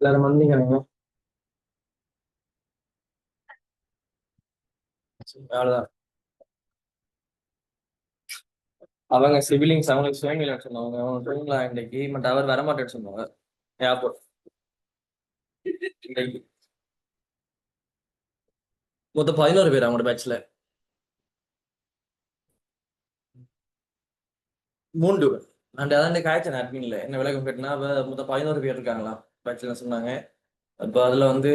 எல்லாரும் வந்தீங்க. அவ்வளவுதான். அவங்க சிவிலிங்ஸ் அவங்களுக்கு சுயநிலைன்னு சொன்னாங்க. அவங்க தூங்கலாம் இன்னைக்கு, பட் அவர் வரமாட்டேன்னு சொன்னாங்க. ஏர்போர்ட் இன்னைக்கு மொத்தம் 11 பேர் அவங்களோட பேட்ச்ல. 3 பேர். அண்ட் அதான் காய்ச்சல் அட்மின்ல என்ன விளக்கம் கேட்டினா, மொத்தம் 11 பேர் இருக்காங்களாம் பேட்ச்ல சொன்னாங்க. அப்போ அதுல வந்து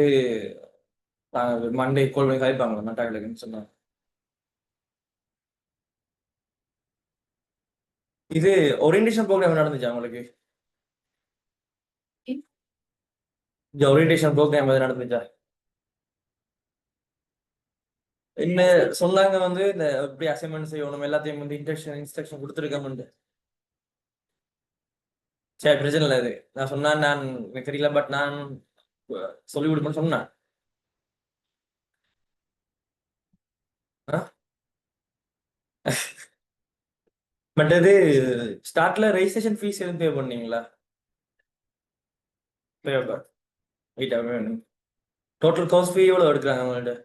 மண்டே கோல் பண்ணி காய்ப்பாங்களா மட்டாக்களுக்குன்னு சொன்னாங்க. இது ஓரியன்டேஷன் ப்ரோக்ராம் நடந்துச்சு அவங்களுக்கு. இந்த ஓரியன்டேஷன் ப்ரோக்ராம் எது நடந்துச்சா? என்ன சொன்னாங்க வந்து இந்த எப்படி அசைன்மெண்ட் செய்யணும் எல்லாத்தையும் வந்து இன்ஸ்ட்ரக்ஷன் கொடுத்துருக்கேன். சரி, பிரச்சனை இல்லை. அது நான் சொன்னா நான் எனக்கு தெரியல, பட் நான் சொல்லி கொடுப்பேன்னு சொன்னேன். பட் அது ஸ்டார்ட்ல ரெஜிஸ்ட்ரேஷன் ஃபீஸ் எதுவும் பே பண்ணீங்களா? பே வெயிட், டோட்டல் கோர்ஸ் ஃபீ எவ்வளோ எடுக்கிறாங்க அவங்கள்ட்ட?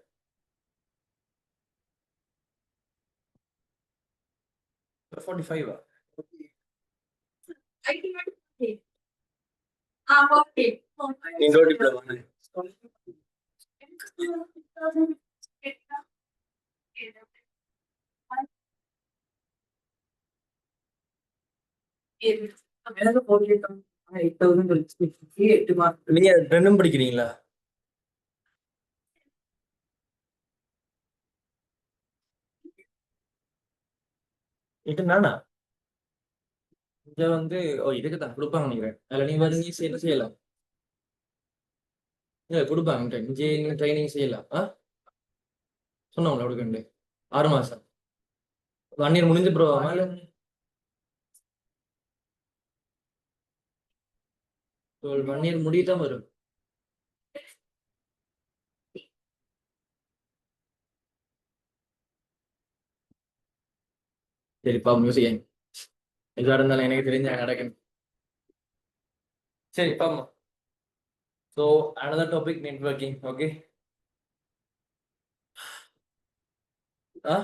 45. நீங்க டிப்ளமா நீங்க ரெண்டும் படிக்கிறீங்களா? இது நானா இங்க வந்து இதுக்கு தான் கொடுப்பாங்க நினைக்கிறேன். அதில் நீங்க வந்து என்ன செய்யலாம்? இல்லை கொடுப்பாங்க இங்கே ட்ரைனிங் செய்யலாம். சொன்னவங்களா கொடுக்கண்டு 6 மாசம் 1 இயர் முடிஞ்சு ப்ரோவாமா இல்லை 1 இயர் முடியத்தான் வரும்? சரிப்பா, மியூசிக் எதுவாக இருந்தாலும் எனக்கு தெரிஞ்ச நடக்கணும். சரி Bama. So another topic, networking. Okay. Ah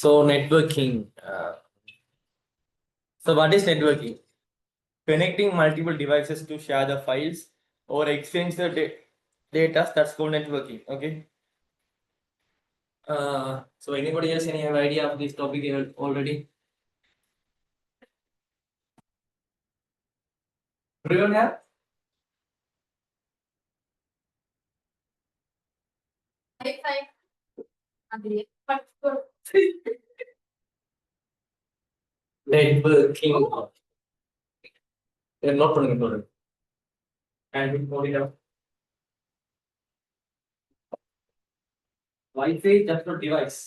so networking. So what is networking? Connecting multiple devices to share the files or exchange the data. That's called networking. Okay. So anybody else any have idea of this topic already? Do you have? Networking. Not பண்ணுங்க. And we call it up. Wi-Fi just for device.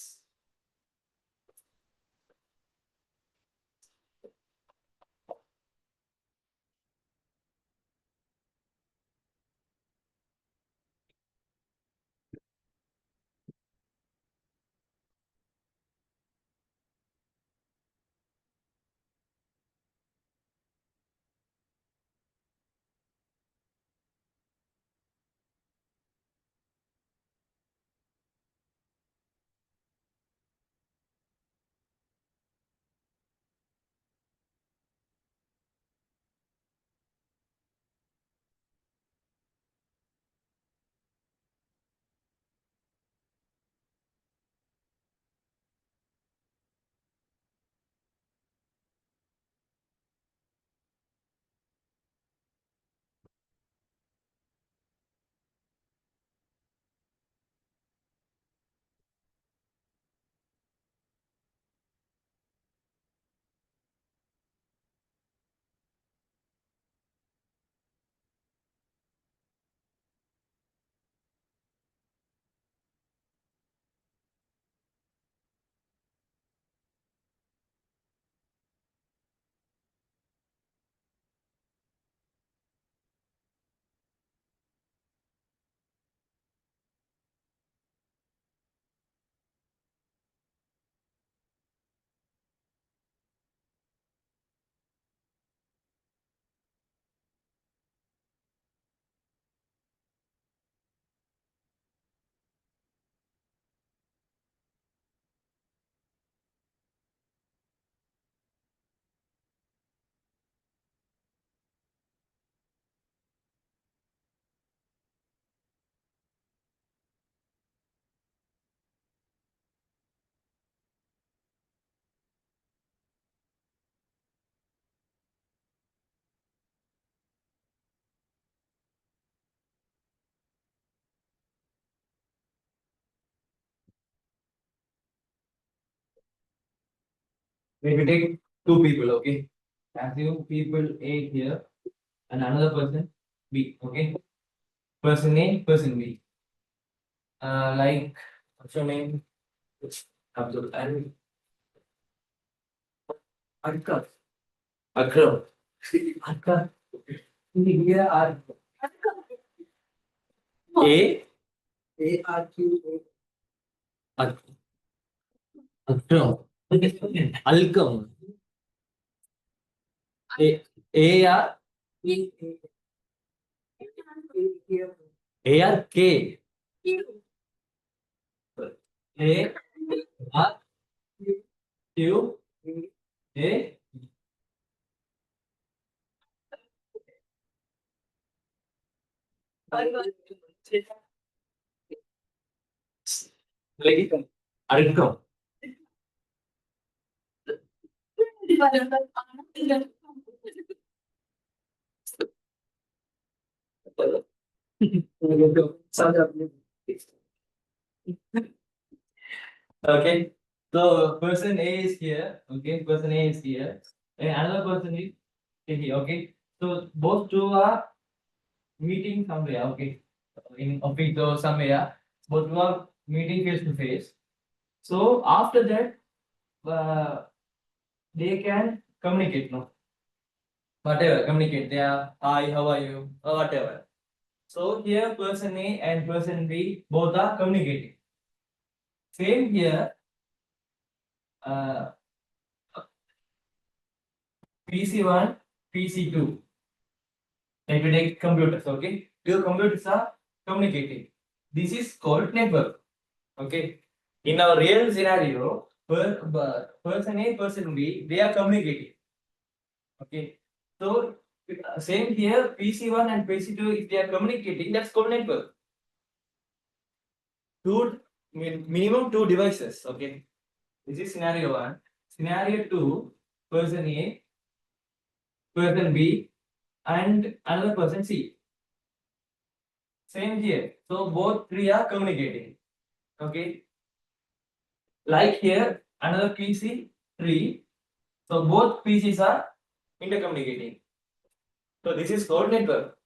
If we take two people, okay, assume people A here and another person B, okay, person A, person B. Like what's your name? Abdul and Akram. Akram. Akram. Here are A. Ak- Akram. Alcum. A R A R K. A R Q A. Like Alcum. Okay. So person A is here. Okay. Person A is here. And another person is here. Okay. So both two are meeting somewhere. Okay. In office or somewhere. Both two are meeting face to face. So after that, they can communicate. No. Whatever. Communicate. They are hi, how are you? Or whatever. So here person A and person B both are communicating. Same here. Uh, PC1, PC2. Like we take computers, okay? Two computers are communicating. This is called network, okay? In our real scenario, person A, person B, they are communicating, okay? So same here, PC1 and PC2, if they are communicating, that's called network. Minimum two devices, okay? This is scenario one. Scenario two, person A, person B, and another person C. Same here. So both three are communicating. Okay. Like here, another PC, three. So both PCs are intercommunicating. So this is called network.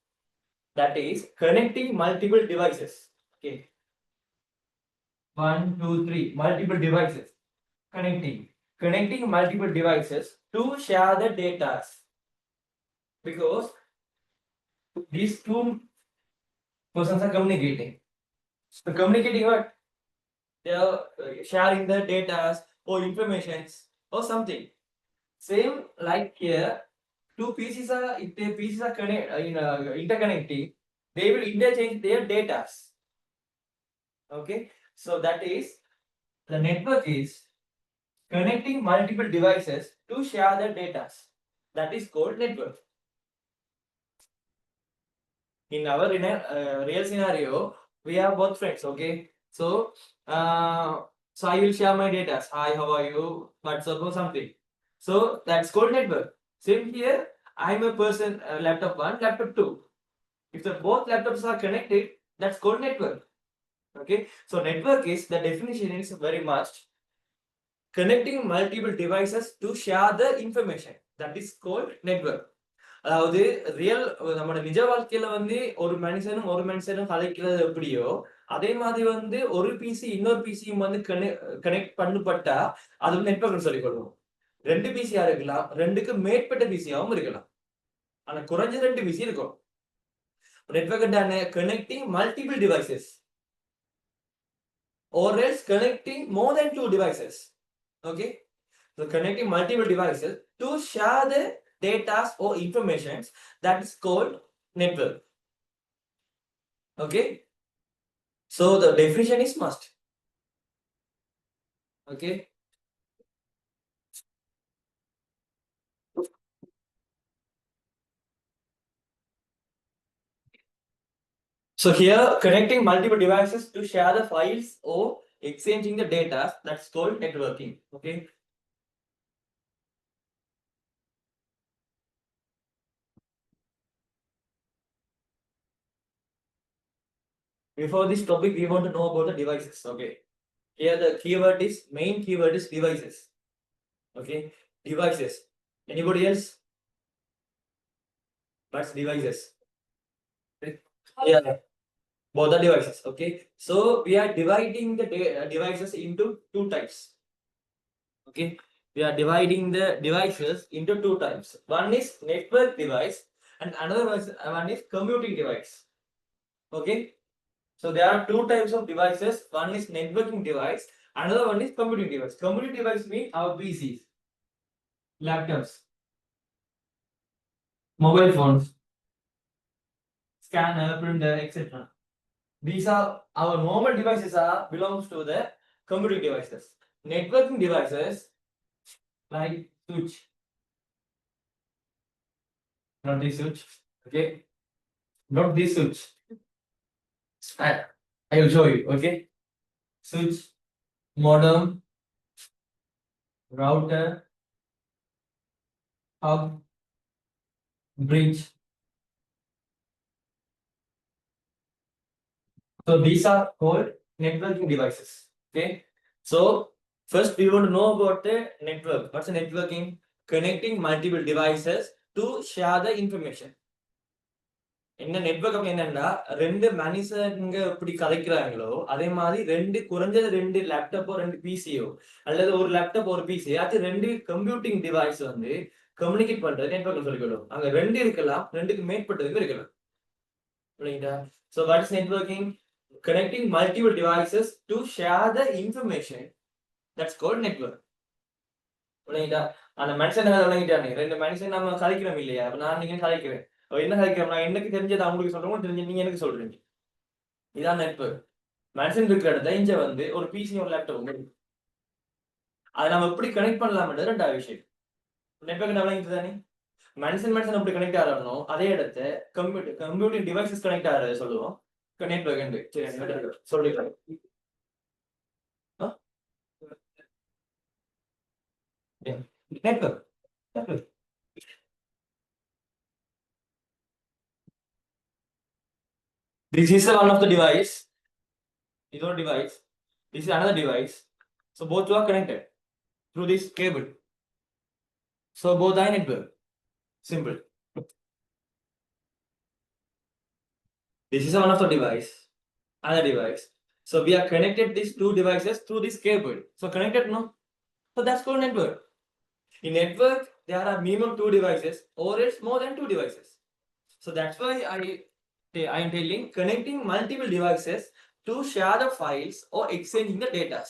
That is connecting multiple devices. Okay. One, two, three. Multiple devices. Connecting. Connecting multiple devices to share the data. Because these two persons are communicating. So communicating what? They are sharing the data or informations or something. Same like here, two pieces are if the pieces are interconnecting, they will interchange their data. Okay, so that is the network is connecting multiple devices to share the data. That is called network. In our real scenario, we have both friends. Okay, so so I will share my data. Hi, how are you? WhatsApp or something. So that's called network. Same here. I'm a person, laptop one, laptop two. If the both laptops are connected, that's called network. Okay. So network is the definition is very much connecting multiple devices to share the information. That is called network. அதாவது real நம்மளோட நிஜ வாழ்க்கையில வந்து ஒரு மனுஷனும் கலைக்கிறது எப்படியோ அதே மாதிரி வந்து ஒரு பிசி இன்னொரு பிசியும் வந்து கனெக்ட் பண்ணப்பட்டா அது வந்து நெட்வொர்க் சொல்லிக் கொள்வோம். ரெண்டு பிசியா இருக்கலாம், ரெண்டுக்கு மேற்பட்ட பிசியாவும் இருக்கலாம். ஆனா குறைஞ்ச ரெண்டு பிசி இருக்கும். Network connecting multiple devices or else connecting more than two devices. Okay, so connecting multiple devices to share the data or information, that is called network. Okay, so the definition is must. Okay, so here connecting multiple devices to share the files or exchanging the data, that's called networking. Okay, before this topic we want to know about the devices. Okay, here the keyword is main keyword is devices. Okay, devices. Anybody else? What's devices? Yeah, both the devices. Okay, so we are dividing the devices into two types. Okay, we are dividing the devices into two types. One is network device, and another one is computing device. Okay, so there are two types of devices. One is networking device, another one is computing device. Computing device means our PCs, laptops, mobile phones, scanner, printer, etc. These are our normal devices are belongs to the computing devices. Networking devices like switch, not this switch. Okay, not this switch. I, I will show you. Okay, switch, modem, router, hub, bridge. So these are called networking devices. Okay. So first we want to know about the network. What's a networking? Connecting multiple devices to share the information. என்ன network அப்படி என்னன்னா ரெண்டு மனுஷங்க இப்படி கதைக்கிறாங்களோ அதே மாதிரி ரெண்டு குறைஞ்சது ரெண்டு லேப்டாப்போ ரெண்டு பிசியோ அல்லது ஒரு லேப்டாப் ஒரு பிசி அது ரெண்டு கம்ப்யூட்டிங் டிவைஸ் வந்து கம்யூனிகேட் பண்றது நெட்வொர்க் சொல்லிக்கணும் அங்க ரெண்டு இருக்கலாம் ரெண்டுக்கு மேற்பட்டதுக்கு இருக்கலாம் புரியுங்களா so what is networking connecting multiple devices to share the information that's called network புரியுங்களா அந்த மனுஷன் விளங்கிட்டானே ரெண்டு மனுஷன் நம்ம கதைக்கிறோம் இல்லையா அப்ப நான் நீங்க கதைக்கிறேன் என்ன கதைக்கிறோம் நான் எனக்கு தெரிஞ்சது அவங்களுக்கு சொல்றோம் தெரிஞ்சு நீங்க எனக்கு சொல்றீங்க இதான் நெட்வொர்க் மனுஷன் இருக்கிற இடத்துல இங்க வந்து ஒரு பிசி ஒரு லேப்டாப் அதை நம்ம எப்படி கனெக்ட் பண்ணலாம்ன்றது ரெண்டாவது விஷயம் நெட்வொர்க் விளங்கிட்டு தானே மனுஷன் எப்படி கனெக்ட் ஆகணும் அதே இடத்த கம்ப்யூட்டர் டிவைசஸ் கனெக்ட் ஆகிறது சொல்லுவோம் நெட்வொர்க் சரி சொல்லிக்கலாம் network. Network. This is one of the device. This is one device. This is another device. So both are connected through this cable. So both are network. Simple. This is one of the device. Another device. So we are connected these two devices through this cable. So connected, no? So that's called network. In network, there are minimum two devices, or it's more than two devices. So that's why I am telling connecting multiple devices to share the files or exchanging the data.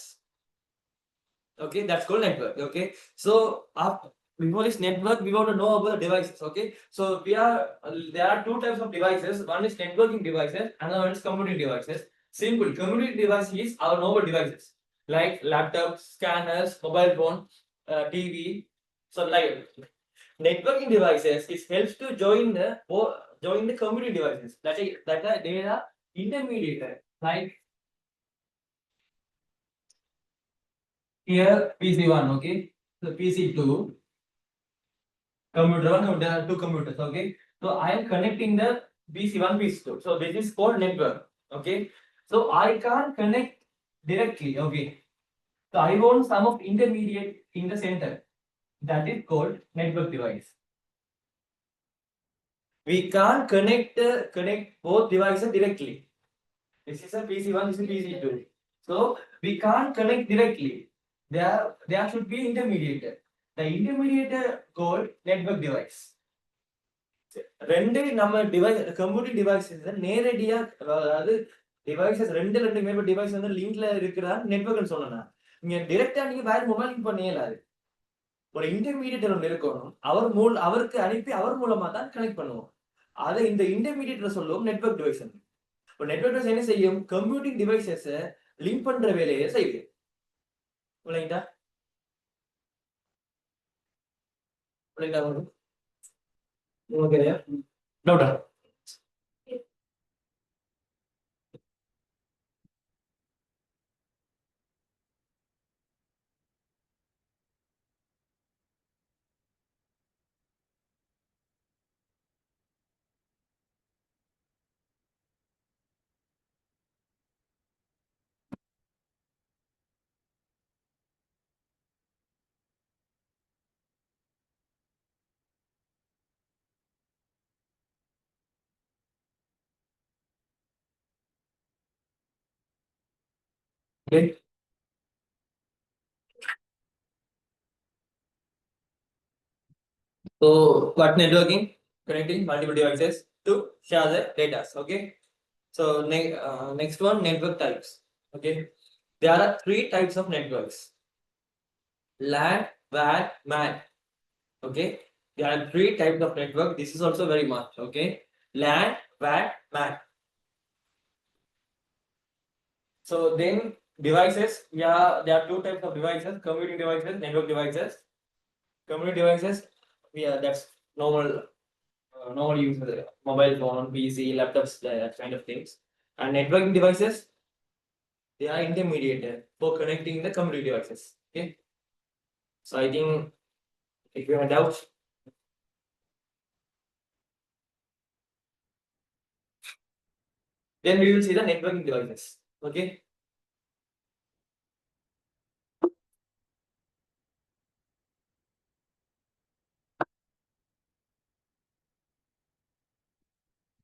Okay, that's called network. Okay, so before this network, we want to know about the devices. Okay, so there are two types of devices. One is networking devices, another one is computing devices. Simple. Computing device is our normal devices like laptops, scanners, mobile phone, TV. So like networking devices, it helps to join the computing devices. They are intermediate. Like here PC1, okay. So PC2, computer one, computer two computers, okay. So I am connecting the PC1, PC2. So this is called network, okay. So I can't connect directly, okay. So I want some of intermediate in the center. That is called network device. We can't connect both devices directly. This is a PC1, this is PC2. So we can't connect directly. There should be intermediate. The intermediate called network device. ரெண்டு நம்ம device computing devices நேரடியா அதாவது devices ரெண்டு மேற்பட்ட device வந்து லிங்க்ல இருக்கிறதா நெட்வொர்க்னு சொல்லணும் நீங்க டைரக்டா நீங்க வேற மொபைல் லிங்க் பண்ண இயலாது ஒரு இன்டர்மீடியேட்டர் ஒன்று இருக்கணும் அவருக்கு அனுப்பி அவர் மூலமா தான் கனெக்ட் பண்ணுவோம் அதை இந்த இன்டர்மீடியேட்டர் சொல்லுவோம் நெட்வொர்க் டிவைஸ் இப்போ நெட்வொர்க் டிவைஸ் என்ன செய்யும் கம்ப்யூட்டிங் டிவைசஸ் லிங்க் பண்ற வேலையை செய்யும் விளங்கிட்டா விளங்கிட்டா உங்களுக்கு டவுட்டா Okay. So what networking? Connecting multiple devices to share the data. Okay. So next one, network types. Okay. There are three types of networks: LAN, WAN, MAN. Okay. There are three types of network. This is also very much. Okay. LAN, WAN, MAN. So then devices. Yeah, there are two types of devices: computing devices, network devices. Computing devices. Yeah, that's normal. Normal use mobile phone, PC, laptops, that kind of things. And networking devices, they are intermediate for connecting the computer devices. Okay. So I think if you have doubts, then we will see the networking devices. Okay.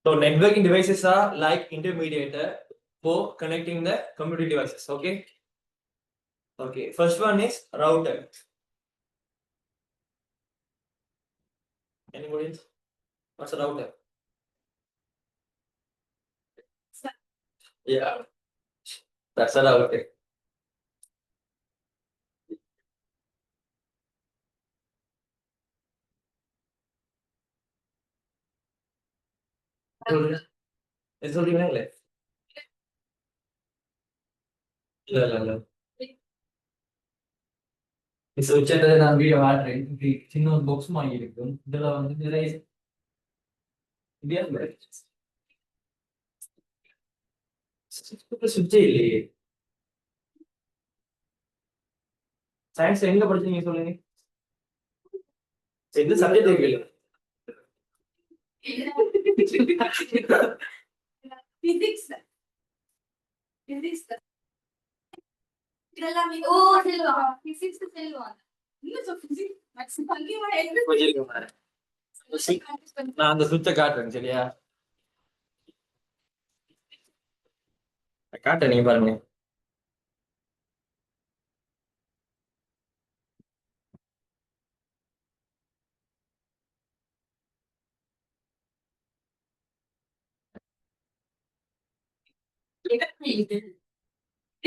So networking devices are like intermediate for connecting the computer devices. Okay. Okay. First one is router. Anybody else? What's a router? Yeah, that's a router. It's only like இல்ல இல்ல இல்ல உச்சத்தை நான் video காட்டுறேன். இப்படி சின்ன ஒரு box வாங்கி இருக்கும். இதுல வந்து நிறைய சுவிட்சே இல்லையே. சயின்ஸ் எங்க படிச்சீங்க சொல்லுங்க. எந்த சப்ஜெக்ட் இருக்கு? பிசிக்ஸ். பிசிக்ஸ் இதெல்லாம் ஓ செல்வா பிசிக்ஸ் செல்வா இன்னும் சோ பிசிக்ஸ் மேக்ஸ் பங்கிமா எங்க போயிருக்கீங்க? நான் அந்த சுவிட்சை காட்டுறேன் சரியா? காட்டுறேன் நீங்க பாருங்க.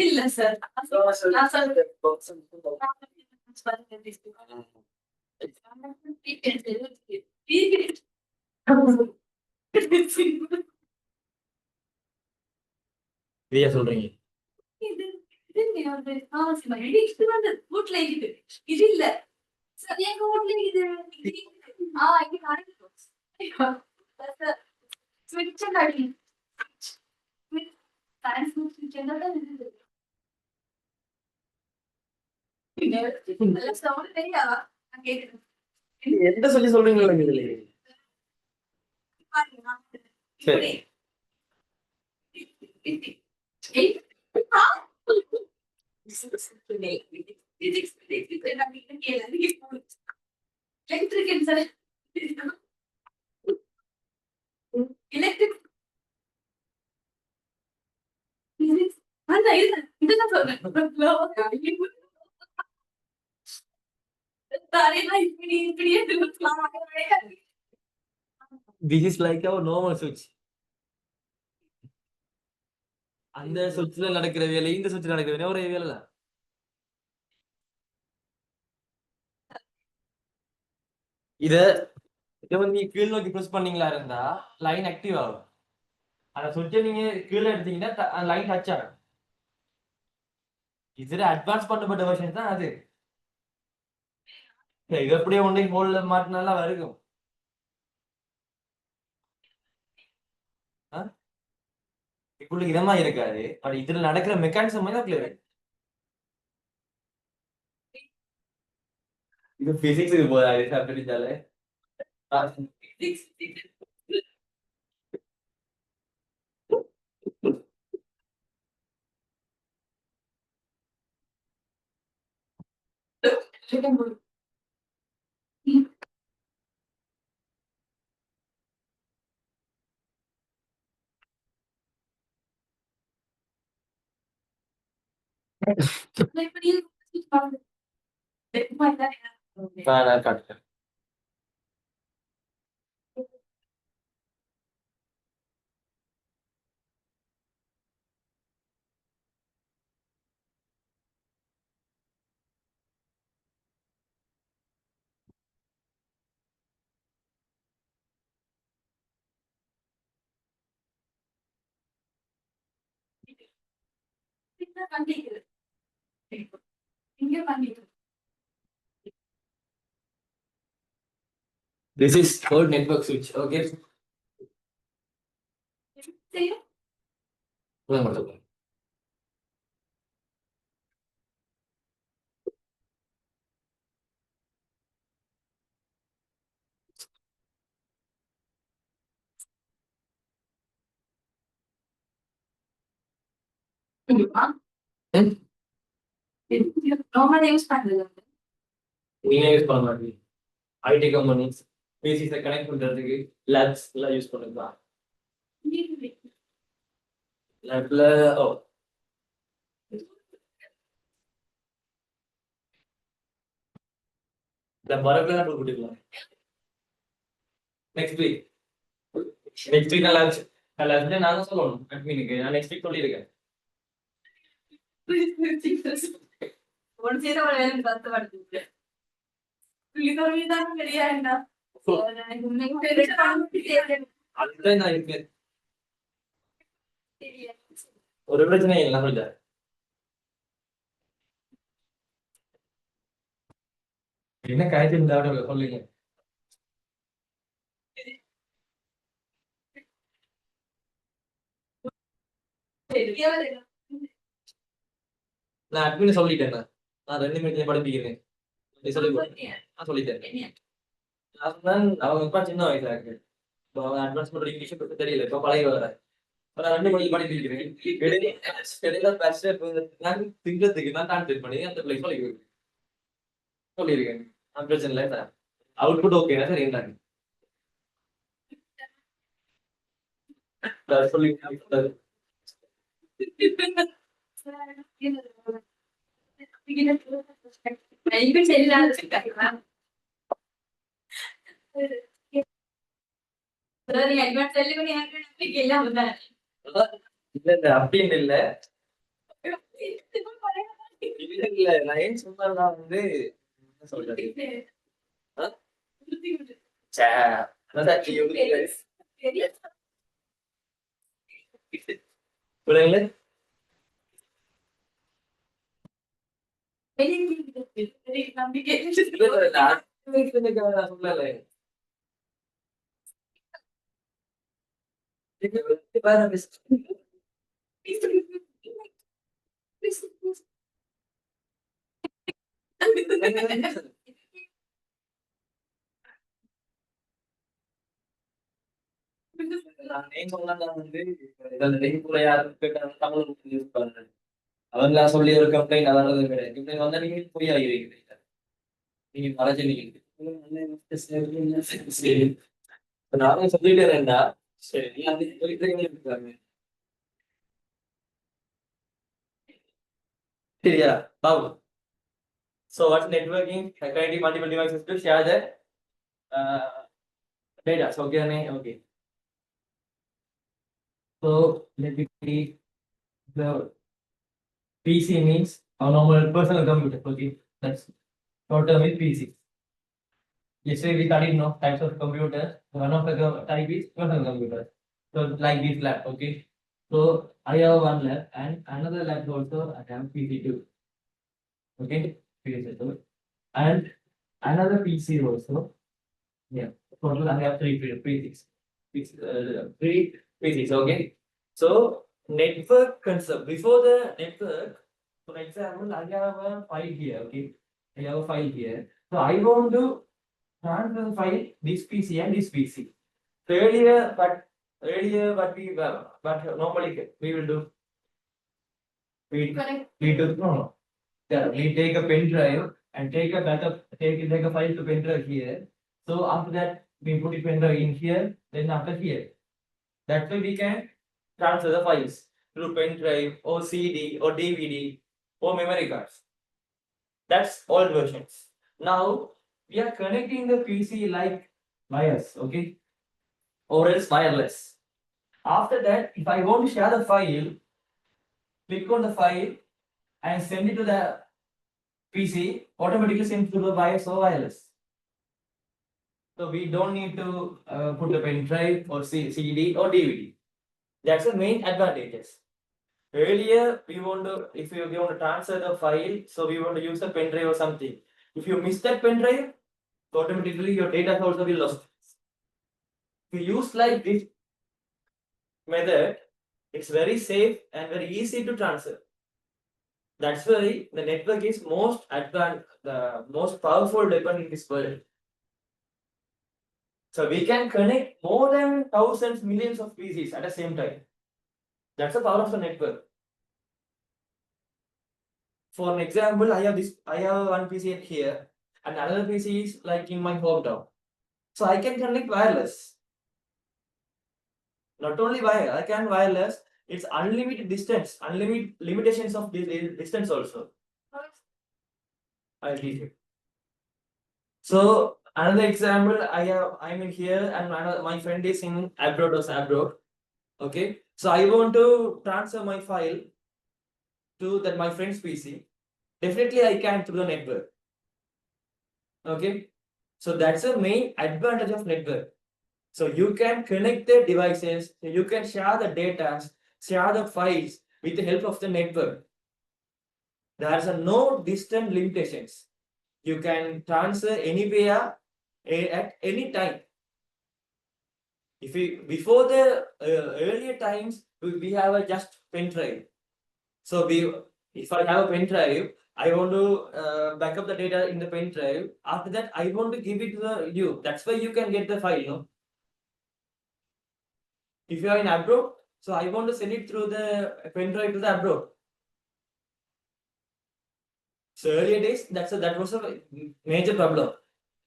இல்ல சார். நான் இதையா சொல்றீங்க? இது இது வந்து ஆமா இது வந்து வீட்ல இருக்குது. இது இல்ல. சரி எங்க வீட்ல இது இங்க கடைக்கு ஸ்விட்ச் அடி சயின்ஸ் ஸ்விட்ச் என்னடா இது? நல்ல சவுண்ட் தெரியா? நான் கேக்குறேன். எந்த சொல்லி சொல்றீங்களா இதுல? சரி. எலக்ட்ரிக் இதெல்லாம் சொல்றேன். This is like our normal switch. அந்த சுவிட்ச்ல நடக்கிற வேலை இந்த சுவிட்ச்ல நடக்கிற வேலை ஒரே வேலை தான். இத இத வந்து நீங்க கீழ் நோக்கி பிரஸ் பண்ணீங்களா இருந்தா லைன் ஆக்டிவ் ஆகும். அந்த சுவிட்சை நீங்க கீழே எடுத்தீங்கன்னா லைன் டச் ஆகும். இதுல அட்வான்ஸ் பண்ணப்பட்ட வெர்ஷன் தான் அது. இது அப்படியே ஒன்றை ஹோல்ல மாட்டினால வரும். இப்படி இதமா இருக்காது. பட் இதுல நடக்கிற மெக்கானிசம் தான் கிளியர். இது பிசிக்ஸுக்கு போதாது அப்படின்னாலே. நான் காட்டுறேன். This is called network switch. Okay. உள்ள மட்டும். நார்மலா யூஸ் பண்றது நீங்க யூஸ் பண்ண மாட்டீங்க. ஐடி கம்பெனிஸ் பிசிஸை கனெக்ட் பண்றதுக்கு லேப்ஸ் எல்லாம் யூஸ் பண்ணுறதுதான். லேப்ல ஓ லேப் வரக்குள்ள நான் கொடுத்துக்கலாம். நெக்ஸ்ட் வீக் நான் லேப்ல நான் தான் சொல்லணும் அட்மினுக்கு. நான் நெக்ஸ்ட் வீக் சொல்லியிருக்கேன். ஒரு சேர ஒரு வேலை பார்த்து வருது புள்ளிதான் கிடையாதுடா அதுதான் நான் இருக்கேன். ஒரு பிரச்சனை இல்லை சொல்லிட்டேன். என்ன காய்ச்சல் இருந்தாலும் சொல்லுங்க. நான் அட்மின் சொல்லிட்டேன். நான் 2 மினிட்ல படிப்பிக்கிறேன். நான் சொல்லிட்டேன். நான் சொன்னேன் அவங்க இப்ப சின்ன வயசுல இருக்கு. இப்போ அவங்க அட்வான்ஸ் பண்ற இங்கிலீஷ் பத்தி தெரியல. இப்போ பழைய வர. இப்ப நான் 2 மணிக்கு படிப்பிக்கிறேன். இடையில நான் திங்கிறதுக்கு நான் கான்சென்ட் பண்ணி அந்த பிள்ளை சொல்லியிருக்கேன். நான் பிரச்சனை இல்லை சார். அவுட்புட் ஓகேனா சரி இருந்தாங்க. சொல்லி இல்ல அப்படின்னு இல்ல இல்ல நான் ஏன் சொன்னா வந்து என்ன சொல்றது பிள்ளைங்களே சொல்லல அவங்க சொல்லி ஒரு கம்ப்ளைண்ட் வர்றது கிடையாது. கம்ப்ளைண்ட் வந்தா நீங்க போய் ஆகிறீங்க. நீங்க மறைச்சு நீங்க நானும் சொல்லிட்டே இருந்தா சரி அது இருக்காங்க. சரியா Babu. So what's networking? Connecting multiple devices to share the data. So okay. So let me see. The PC means a normal personal computer. Okay, that's short term is PC. Yesterday we studied types of computers. One of the type is personal computer. So like this lab. Okay. So I have one lab and another lab also I have PC2. Okay, PC2 and another PC also. Yeah, total I have three PCs. Three PCs. Okay. So network concept. Before the network, for example, I have a file here. Okay, I have a file here. So I want to transfer the file this PC and this PC. So earlier, but normally we will do. We do no. Yeah, we take a pen drive and take a backup. Take a file to pen drive here. So after that, we put it pen drive in here. Then after here, that way we can transfer the files through pen drive or CD or DVD or memory cards. That's old versions. Now we are connecting the PC like wires, okay, or else wireless. After that, if I want to share the file, click on the file and send it to the PC, automatically send through the wires or wireless. So we don't need to put a pen drive or CD or DVD. That's the main advantages. Earlier, we want to, if we want to transfer the file, so we want to use a pen drive or something. If you miss that pen drive, automatically your data also will lost. If you use like this method, it's very safe and very easy to transfer. That's why the network is most advanced, the most powerful weapon in this world. So we can connect more than thousands, millions of PCs at the same time. That's the power of the network. For an example, I have one PC here, and another PC is like in my hometown. So I can connect wireless. Not only wire, I can wireless. It's unlimited distance, unlimited limitations of distance also. I'll teach you. So another example, I'm in here and my friend is in abroad. Okay, so I want to transfer my file to that my friend's PC. Definitely I can through the network. Okay, so that's the main advantage of network. So you can connect the devices, you can share the data, share the files with the help of the network. There's no distant limitations. You can transfer anywhere at any time. If we before the earlier times we have a just pen drive. So if I have a pen drive, I want to back up the data in the pen drive. After that, I want to give it to you. That's why you can get the file. No? If you are in abroad, so I want to send it through the pen drive to the abroad. So earlier days, that was a major problem.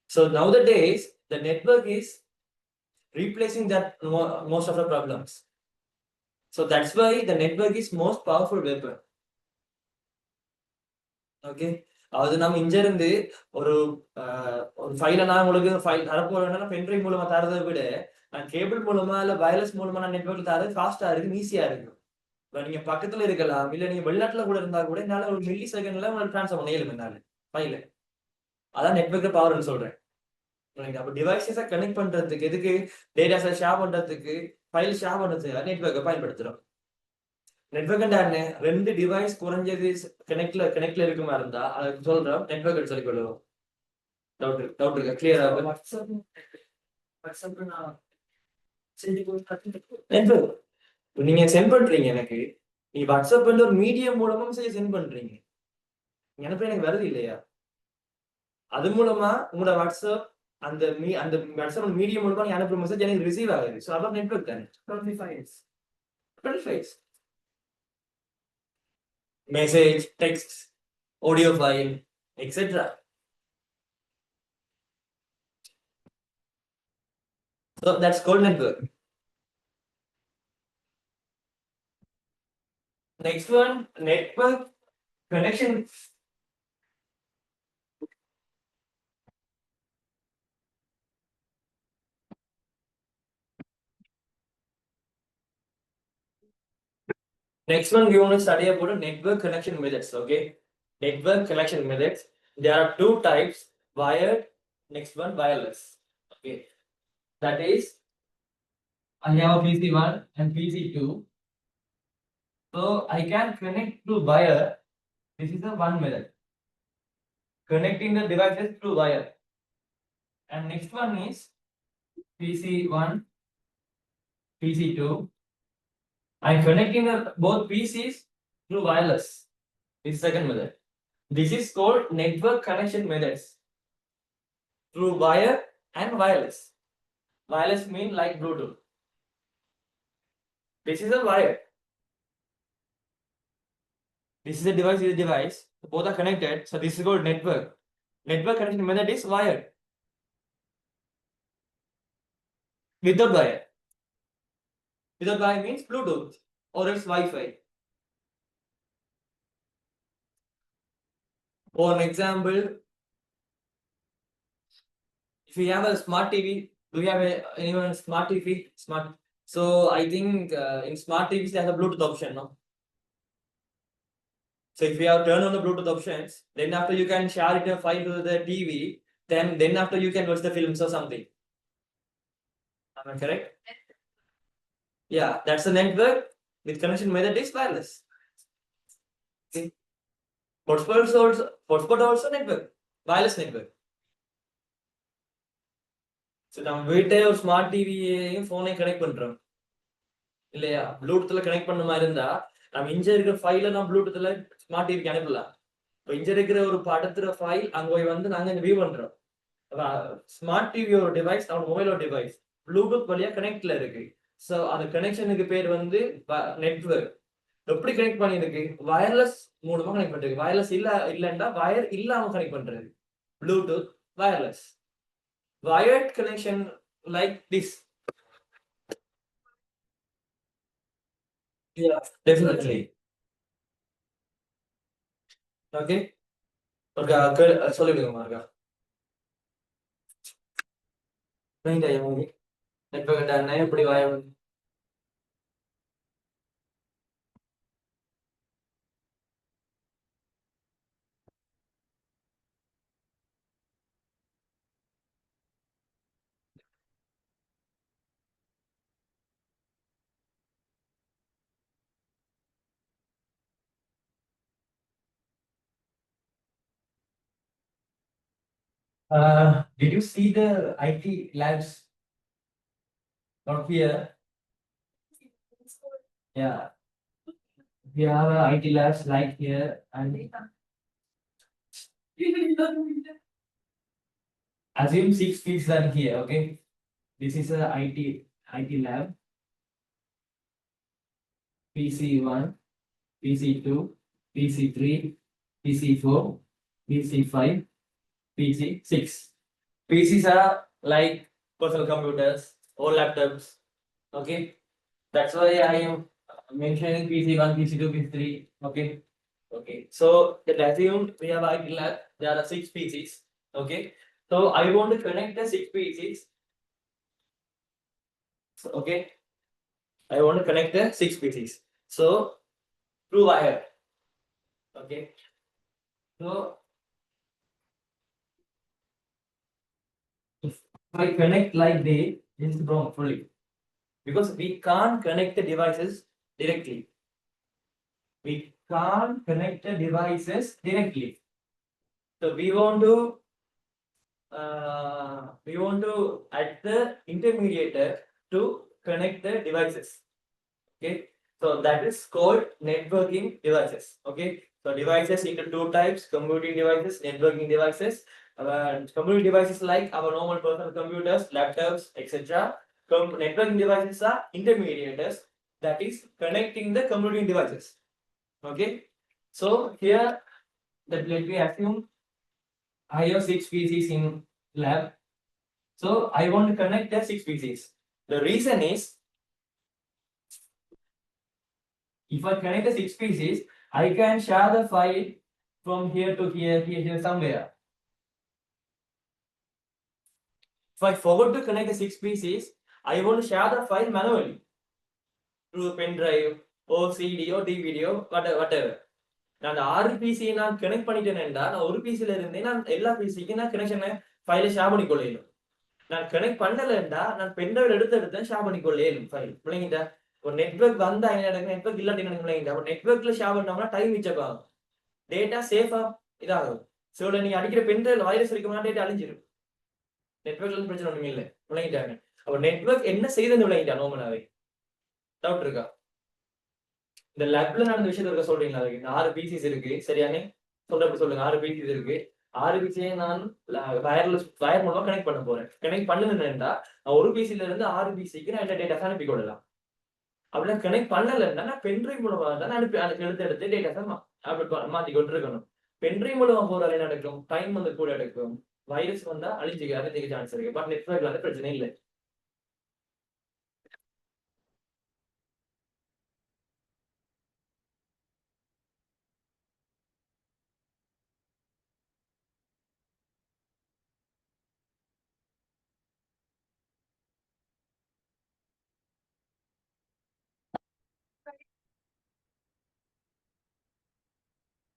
So nowadays, the network is replacing that most of the problems. So that's why the network is most powerful weapon. Okay அது நம்ம இங்க இருந்து ஒரு ஒரு ஃபைலை நான் உங்களுக்கு file தரப்போறேன்னா pen drive மூலமா தரதை விட நான் கேபிள் மூலமா இல்ல வயர்லெஸ் மூலமா நான் நெட்வொர்க் தரது ஃபாஸ்டா இருக்கு ஈஸியா இருக்கு இப்ப நீங்க பக்கத்துல இருக்கலாம் இல்ல நீங்க வெளிநாட்டுல கூட இருந்தா கூட என்னால ஒரு மில்லி செகண்ட்ல உங்களுக்கு ட்ரான்ஸ்ஃபர் பண்ண இயலும் என்னால ஃபைல அதான் நெட்வொர்க் பவர்னு சொல்றேன் அப்ப டிவைசஸை கனெக்ட் பண்றதுக்கு எதுக்கு டேட்டாஸை ஷேர் பண்றதுக்கு ஃபைல் ஷேர் பண்றதுக்கு நெட்வொர்க்கை பயன்படுத்துறோம் நெட்வொர்க் என்ன ரெண்டு டிவைஸ் குறைஞ்சது கனெக்ட்ல இருக்குமா இருந்தா அதுக்கு சொல்றோம் நெட்வொர்க் சொல்லிக் கொள்ளுவோம் டவுட் இருக்கா கிளியரா நெட்வொர்க் நீங்க சென்ட் பண்றீங்க எனக்கு நீ வாட்ஸ்அப் ஒரு மீடியம் மூலமா மெசேஜ் சென்ட் பண்றீங்க எனக்கு வருது இல்லையா அது மூலமா உங்களோட வாட்ஸ்அப் அந்த வாட்ஸ்அப் மீடியம் மூலமா நீ அனுப்புற மெசேஜ் எனக்கு ரிசீவ் ஆகுது ஸோ அதான் நெட்வொர்க் தானே 25 message, text, audio file, etc. So that's called network. Next one, network connection. Next one, we want to study about network connection methods. Okay, network connection methods. There are two types: wired. Next one, wireless. Okay, that is I have PC1 and PC2. So I can connect to wire. This is the one method. Connecting the devices through wire. And next one is PC1, PC2. I'm connecting both PCs through wireless. This is second method. This is called network connection methods. Through wire and wireless. Wireless means like Bluetooth. This is a wire. This is a device. Both are connected. So this is called network. Network connection method is wired. Without wire. Without wire means Bluetooth or else Wi-Fi. For an example, if you have a smart TV, do you have anyone smart TV? Smart. So I think in smart TVs they have a Bluetooth option, no? So if you have turned on the Bluetooth options, then after you can share it a file to the TV, then after you can watch the films or something. Am I correct? Yeah, that's the network with connection method is wireless. Okay. Hotspot also network, wireless network. So நம்ம வீட்டே ஒரு smart டிவியையும் ஃபோனையும் connect பண்றோம் இல்லையா? ப்ளூடூத்ல connect பண்ண மாதிரி இருந்தா நம்ம இங்க இருக்கிற ஃபைல நான் ப்ளூடூத்ல ஸ்மார்ட் டிவிக்கு அனுப்பலாம். இப்போ இங்க இருக்கிற ஒரு படத்துல ஃபைல் அங்க போய் வந்து நாங்க இங்க வியூ பண்றோம். ஸ்மார்ட் டிவி ஒரு டிவைஸ், நம்ம மொபைல் ஒரு டிவைஸ், ப்ளூடூத் வழியா கனெக்ட்ல இருக்கு. ஸோ அந்த கனெக்ஷனுக்கு பேர் வந்து நெட்வொர்க். எப்படி கனெக்ட் பண்ணிருக்கு? வயர்லெஸ் மூலமா கனெக்ட் பண்றது. வயர்லெஸ் இல்லன்னா வயர் இல்லாம கனெக்ட் பண்றது. Bluetooth wireless. Wired connection like this. Yeah, definitely. Okay. Okay, சொல்லிடுங்க மார்கா. நீங்க யமி நெட்வொர்க் டானே எப்படி wire did you see the IT labs out here? Yeah, we have IT labs like here and assume 6 feeds are here, okay? This is a IT lab. PC1, PC2, PC3, PC4, PC5, PC6. PCs are like personal computers or laptops. Okay, that's why I am mentioning PC1, PC2, PC3. Okay, okay. So let's assume we have IT lab. There are 6 PCs. Okay, so I want to connect the 6 PCs. So, okay, I want to connect the 6 PCs. So through wire. Okay, so if I connect like this is wrong fully because we can't connect the devices directly. We can't connect the devices directly. So we want to add the intermediator to connect the devices. Okay, so that is called networking devices. Okay, so devices into two types: computing devices, networking devices. Computing devices like our normal personal computers, laptops, etc. Networking devices are intermediators that is connecting the computing devices. Okay, so here that let me assume I have 6 PCs in lab. So I want to connect the 6 PCs. The reason is if I connect the 6 PCs, I can share the file from here to here somewhere. If I forgot to connect the 6 PCs, I want to share the file manually through a pen drive or CD or DVD or whatever. நான் அந்த 6 பிசியை நான் connect பண்ணிட்டேன்டா நான் ஒரு பிசில இருந்தே நான் எல்லா பிசிக்கு நான் கனெக்ஷனை ஃபைலை ஷேர் பண்ணிக்கொள்ளேன். நான் கனெக்ட் பண்ணலண்டா நான் பென்ட்ரைவ் எடுத்து ஷேர் பண்ணிக்கொள்ளேன் ஃபைல். பிள்ளைங்கிட்ட ஒரு நெட்வொர்க் வந்தா என்ன நடக்கும், நெட்வொர்க் இல்லாட்டி என்ன பிள்ளைங்கிட்ட அப்ப நெட்வொர்க்ல ஷேர் பண்ணோம்னா டைம் மிச்சமாகும், டேட்டா சேஃபா இதாகும். ஸோ நீங்க அடிக்கிற பென்ட்ரைவ் வைரஸ் இருக்கும்னா டேட்டா அழிஞ்சிடும். நெட்வொர்க்ல இருந்து பிரச்சனை ஒண்ணுமே இல்லை பிள்ளைங்கிட்டாங்க. அப்ப நெட்வொர்க் என்ன செய்யுதுன்னு பிள்ளைங்கிட்டா நோமனாவே டவுட் இருக்கா? இந்த லேப்ல நடந்த விஷயத்த இருக்க சொல்றீங்களா? அதுக்கு இந்த 6 பிசிஸ் இருக்கு சரியானே சொல்றப்ப சொல்லுங்க. 6 பிசிஸ் இருக்கு. 6 பிசியை நான் வயர் மூலமா கனெக்ட் பண்ண போறேன். கனெக்ட் பண்ணுனேன்டா நான் ஒரு பிசில இருந்து 6 பிசிக்கு நான் இந்த டேட்டாஸ் அனுப்பி கொள்ளலாம். அப்படின்னா கனெக்ட் பண்ணலன்னா நான் பென்ட்ரைவ் மூலமா தான் அனுப்பி அதுக்கு எடுத்து டேட்டாஸ் அப்படி மாத்தி கொண்டு இருக்கணும். பென்ட்ரைவ் மூலமா போறாலே நடக்கும், டைம் வந்து கூட எடுக்கும், வைரஸ் வந்தா அழிஞ்சுக்க சான்ஸ் இருக்கு. பட் நெட்வொர்க்ல வந்து பிரச்சனை இல்லை.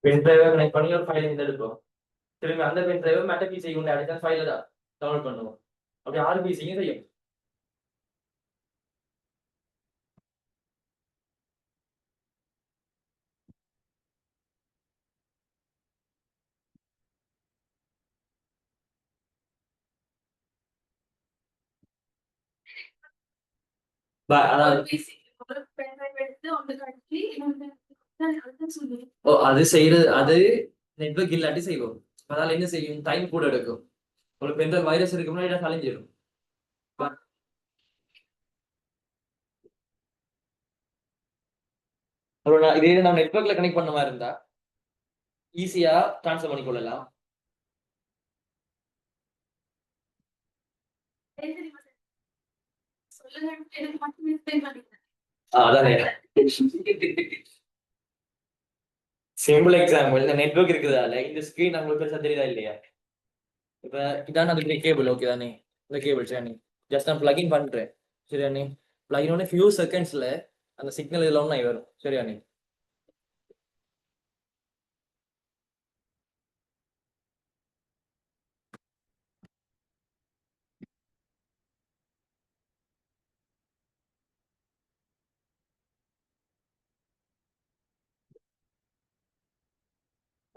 பென் டிரைவை கனெக்ட் பண்ணி ஒரு ஃபைல் இந்த எடுப்போம். திரும்பி அந்த பென் டிரைவை மெட்ட பிசிஐ கொண்டு அடிச்சா ஃபைல தான் டவுன்லோட் பண்ணுவோம். அப்படி 6 பிசியும் செய்யும். அதாவது அது செய்யறது அது நெட்வொர்க் இல்லாட்டி செய்வோம். அதனால என்ன செய்யும், டைம் கூட எடுக்கும். ஒரு பென் டிரைவ் வைரஸ் இருக்கு முன்னாடி கலைஞ்சிடும். இதே நம்ம நெட்வொர்க்ல கனெக்ட் பண்ண மாதிரி இருந்தா ஈஸியா ட்ரான்ஸ்ஃபர் பண்ணி கொள்ளலாம். அதானே சிம்பிள் எக்ஸாம்பிள். இந்த நெட்வொர்க் இருக்குதால இந்த ஸ்கிரீன் நம்மளுக்கு பெருசா தெரியுதா இல்லையா? இப்ப இதான் அதுக்கு கேபிள் ஓகே தானே? இந்த கேபிள் சரி ஜஸ்ட் நான் பிளக்இன் பண்றேன் சரியானே? பிளக்இன் ஒன்று ஃபியூ செகண்ட்ஸ்ல அந்த சிக்னல் இதில் ஒன்றா வரும் சரியானே?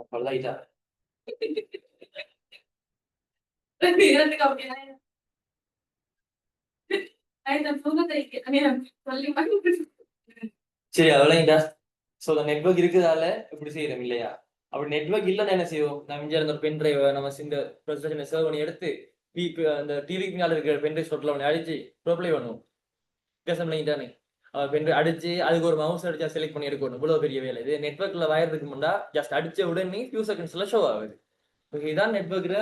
அப்பெல்லாம் இதா சரி அதெல்லாம் இதா. ஸோ அந்த நெட்வொர்க் இருக்குதால இப்படி செய்யறோம் இல்லையா? அப்படி நெட்வொர்க் இல்லைன்னா என்ன செய்வோம்? நம்ம இங்கே இருந்த பென் டிரைவை நம்ம இந்த ப்ரெசன்டேஷனை சர்வ் பண்ணி எடுத்து அந்த டிவிக்கு மேலே இருக்கிற பென் டிரைவ் ஸ்லோட்டில் ஒன்று அடிச்சு ப்ரோப்ளை பண்ணுவோம். வித்தியாசம் இல்லைங்க பென் டிரைவ் அடிச்சு அதுக்கு ஒரு மவுஸ் அடிச்சா செலக்ட் பண்ணி எடுக்கணும். இவ்வளோ பெரிய வேலை. இது நெட்வொர்க்ல வயறதுக்கு முன்னா ஜஸ்ட் அடிச்ச உடனே ஃபியூ செகண்ட்ஸ்ல ஷோ ஆகுது. இதுதான் நெட்வொர்க்ல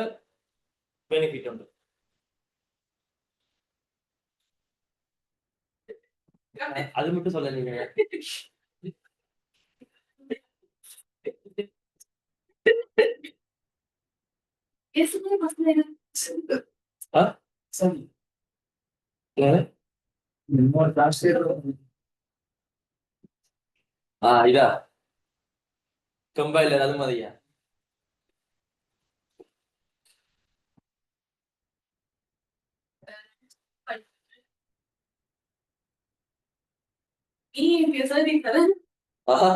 பெனிஃபிட் உண்டு. அது மட்டும் சொல்லலைங்க. ஆ? சரி. ஏன்? இதா கம்பைலர் அது மாதிரியா? ஆஹா.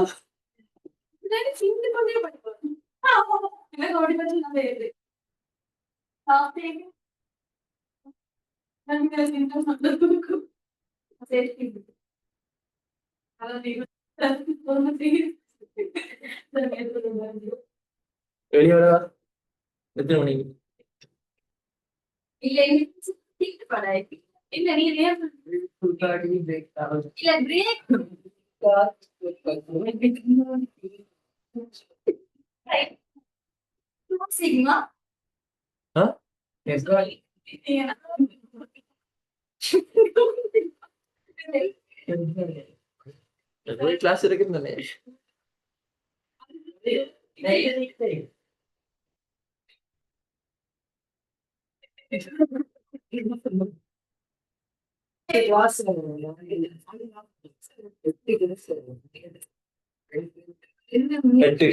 வெளியே வரவா? எத்தனை மணிக்கு? ஆ? கிளாஸ் இருக்குன்னு தானே? எட்டு.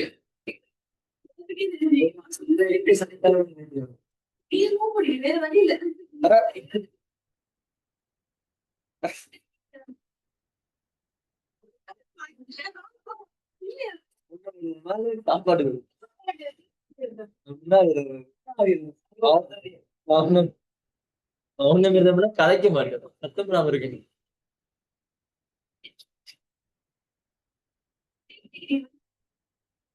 சாப்பாடு அவங்க கதைக்க மாட்டேன் சத்தம் நாம இருக்கு.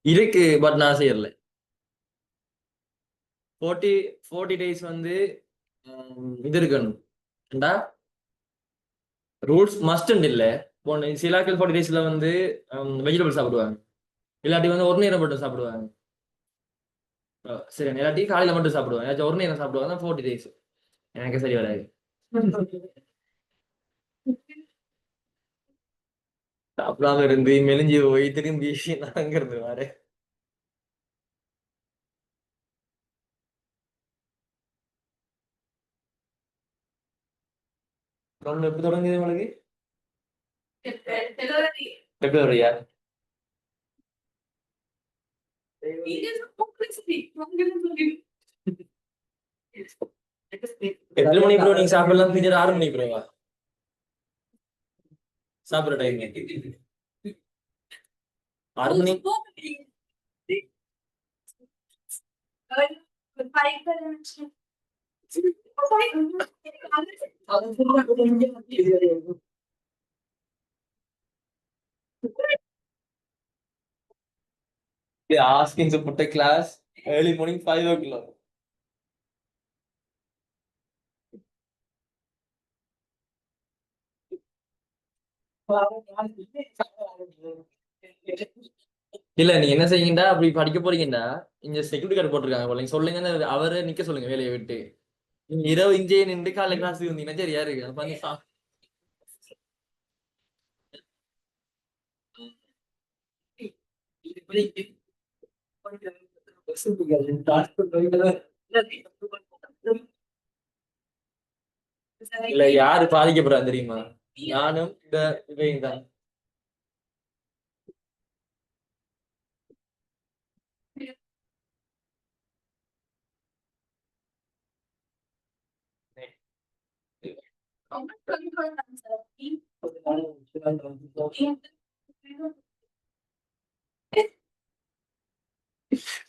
இருக்கு பட் நான் செய்யறல. 40 days வந்து இது இருக்கணும். ரூல்ஸ் மஸ்ட் இல்ல. சிலாக்கள் 40 daysல வந்து வெஜிடபிள் சாப்பிடுவாங்க. இல்லாட்டி வந்து ஒரு நேரம் மட்டும் சாப்பிடுவாங்க. சரி இல்லாட்டி காலையில மட்டும் சாப்பிடுவாங்க. ஏதாச்சும் ஒரு நேரம் சாப்பிடுவாங்க 40 days. எனக்கு சரி வராது. சாப்பிடாம இருந்து மெலிஞ்சு போய் திரும்பி நாங்கிறது வேற. எப்படி தொடங்குது உங்களுக்கு? பிப்ரவரியா? எத்தனை மணி ப்ரோ நீங்க சாப்பிடலாம்? பின்னர் 6 மணி ப்ரோவா சாப்பிடுற டைம்? 6 மணி. They are asking to put a class early morning 5 o'clock. இல்ல நீங்க என்ன செய்யுங்கடா, அப்படி படிக்க போறீங்கடா, இங்க செக்யூரிட்டி கார்டு போட்டிருக்காங்க போல, நீங்க சொல்லுங்க அவரை நிக்க சொல்லுங்க வேலையை விட்டு. நீங்க இரவு இங்கே நின்று காலைல கிளாஸ் வந்தீங்கன்னா சரியா இருக்கு. அது பண்ணி இல்ல யாரு பாதிக்கப்படுறா தெரியுமா? நானும் இந்த இவையும் தான்.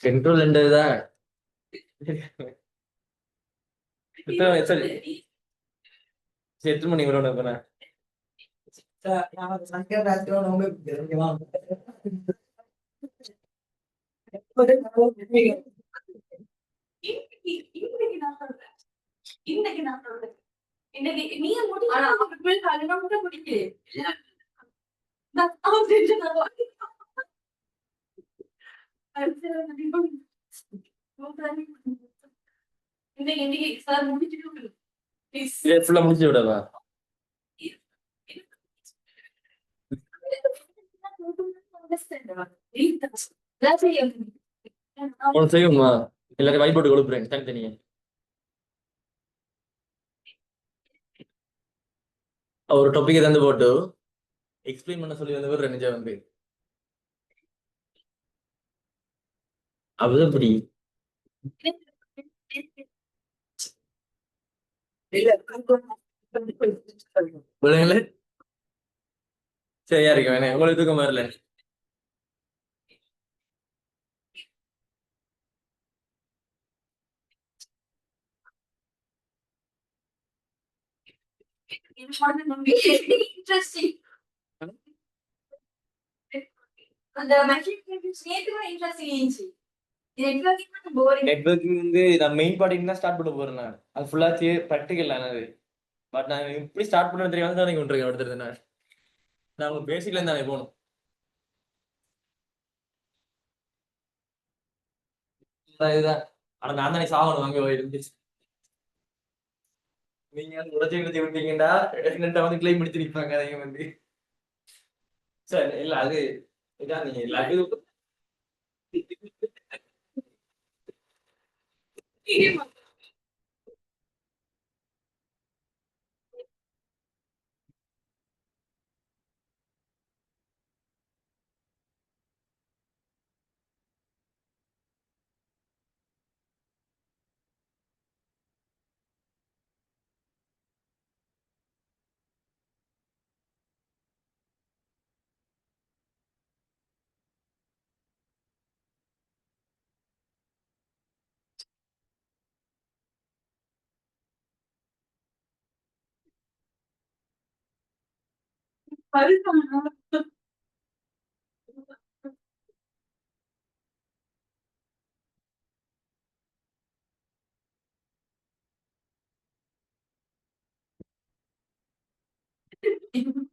பெட்ரோல் என்றதுதான். சரி எத்தனை மணி வரும் போறேன்? இன்னைக்கு நான் சொல்றேன். இன்னைக்கு நீ மட்டும் ஆனா அவருக்கு கல்யாணம் மட்டும் பிடிக்கல. நான் அவன் செஞ்சு நான் இன்னைக்கு இன்னைக்கு சார் முடிச்சுட்டு ப்ளீஸ் ஃபுல்லா முடிச்சு விடவா? ஒன்று செய்யுமா? எல்லாரும் வைப் போட்டு கொடுக்குறேன் தனித்தனியா. ஒரு டாபிக் தந்து போட்டு எக்ஸ்பிளைன் பண்ண சொல்லி வந்து ரெண்டு வந்து அது எப்படி பிள்ளைங்களே சரியா இருக்கு வேணே உங்களுக்கு தூக்கம் வரல. இன்ட்ரெஸ்டிங் அந்த நெட்வொர்க்கிங் வந்து நான் மெயின் பார்ட்டிங் தான் ஸ்டார்ட் பண்ண போறேன். நான் அது ஃபுல்லா ப்ராக்டிக்கல் ஆனது. பட் நான் எப்படி ஸ்டார்ட் பண்ண தெரியாம தான் நீங்க ஒன்றுங்க எடுத்துருந்தேன். நான் உங்க பேசிக்ல இருந்தானே போகணும். இதுதான். ஆனா நான் தானே சாகணும் அங்க இருந்துச்சு. நீங்க உடச்சி விடுத்தி விட்டீங்கன்னா ரெண்டு வந்து கிளைம் முடிச்சு நிற்பாங்க. அதை வந்து சரி இல்ல அது இதான் நீங்க எல்லாத்தையும்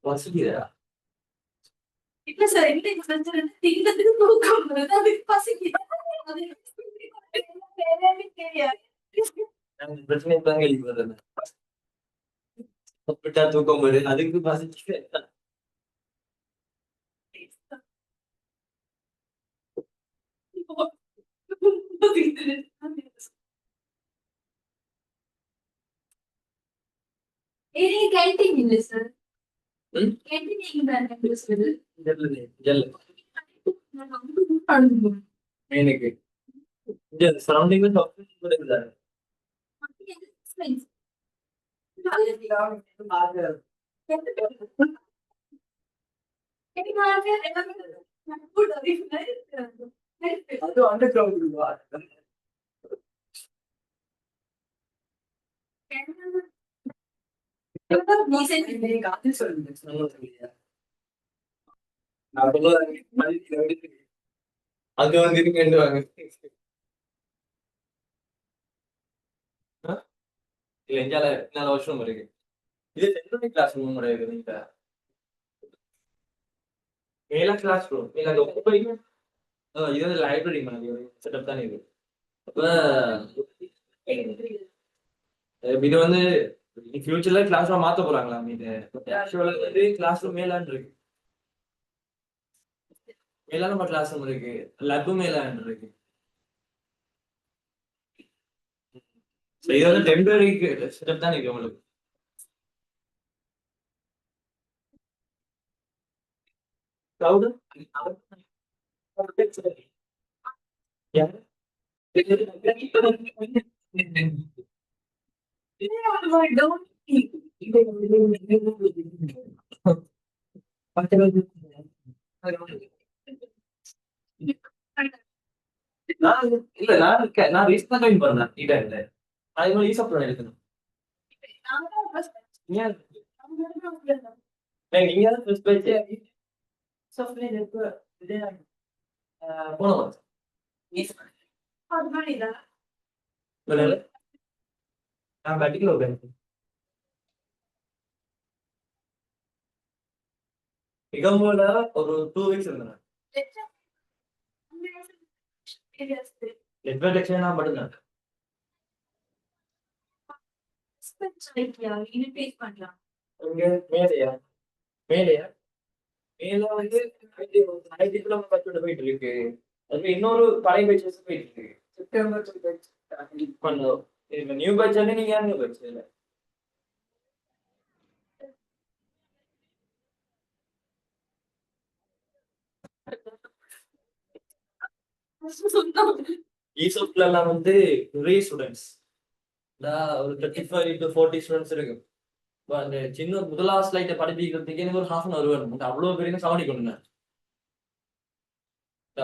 வசதியா இல்ல சார் இன்னைக்கு பிரச்சனை திங்கிறதுக்கு தூக்கம் வருது அதுக்கு பசிக்குது அது தெரியாது பிரச்சனை தான் கேள்விப்படுறேன். சாப்பிட்டா தூக்கம் வரும் அதுக்கு பசிச்சு கேன்டீன் இல்ல சார் ம்? ఏంటి నీకు దాని అనిపిస్తుంది ஜெல்லு எனக்கு இங்க சரௌண்டிங்ல ஷாப்பிங் கூட இல்ல. அது அண்டர் கிரவுண்ட் காத்து சொல்லுங்க. நான் சொல்லுவாங்க அங்க வந்து இருக்குவாங்க. இல்ல இந்தியால 4 வருஷம் இருக்கு. இது சென்ட்ரல் கிளாஸ் ரூம் கிடையாது நீங்க. மேல கிளாஸ் ரூம். நீங்க அங்க போய் இது வந்து லைப்ரரி மாதிரி ஒரு செட்டப் தான் இது. அப்ப இது வந்து ஃபியூச்சர்ல கிளாஸ் ரூம் மாத்த போறாங்களாம் இது. ஆக்சுவலா வந்து கிளாஸ் ரூம் மேலான் இருக்கு. மேல நம்ம கிளாஸ் ரூம் இருக்கு. லேப் மேலான் இருக்கு. So இது வந்து டெம்பரரி செட்டப் தான் இருக்கு உங்களுக்கு. கிளவுட் யாரு? நான் இல்ல நான் இருக்கேன். நான் ரீசெண்டா ஜாயின் பண்ணேன். இல்ல. நான் இவங்க ஈசப்ல இருக்கணும். நீங்க நீங்க தான் ஃபர்ஸ்ட் பேட்ச். ஈசப்ல இருக்கு. இது போன வருஷம். இல்ல. நான் கட்டிக்கல உட்காந்து. இகமோல ஒரு 2 வீக்ஸ் இருந்தேன். இன்ட்ரோடக்ஷன் நான் மட்டும் தான். இங்க மேலையா? மேலையா? மேல வந்து ஐடி டிப்ளமோ பத்தி போயிட்டு இருக்கு. அது இன்னொரு பழைய பேட்ச் போயிட்டு இருக்கு. செப்டம்பர் பேட்ச் பண்ணோம். இது நியூ பேட்ச் நீங்க யாருங்க பேட்ச் இல்ல. ஈசப்ல எல்லாம் வந்து நிறைய ஸ்டூடெண்ட்ஸ். ஒரு 35 to 40 ஸ்டூடெண்ட்ஸ் இருக்கு. அந்த சின்ன முதலாவது ஸ்லைட்டை படிப்பிக்கிறதுக்கு எனக்கு ஒரு ஹாஃப் அன் அவர் வேணும். அவ்வளவு பேருக்கு கவனி கொண்டு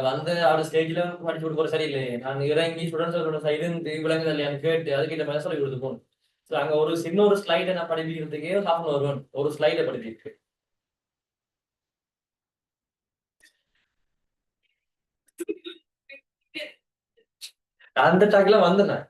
வந்து அவட ஸ்டேஜ்ல படிச்சு கொடுக்க போற சரியில்லை. நான் இறங்கி ஸ்டூடெண்ட்ஸோட சைடு விளங்குது இல்லையான்னு கேட்டு அதுக்கிட்ட மேல சொல்லி கொடுத்து போகணும். ஸோ அங்க ஒரு சின்ன ஒரு ஸ்லைடை நான் படிப்பிக்கிறதுக்கே ஹாஃப் அன் அவர் வேணும். ஒரு ஸ்லைடை படிப்பிருக்கு. அந்த டாக்ல வந்தேன்.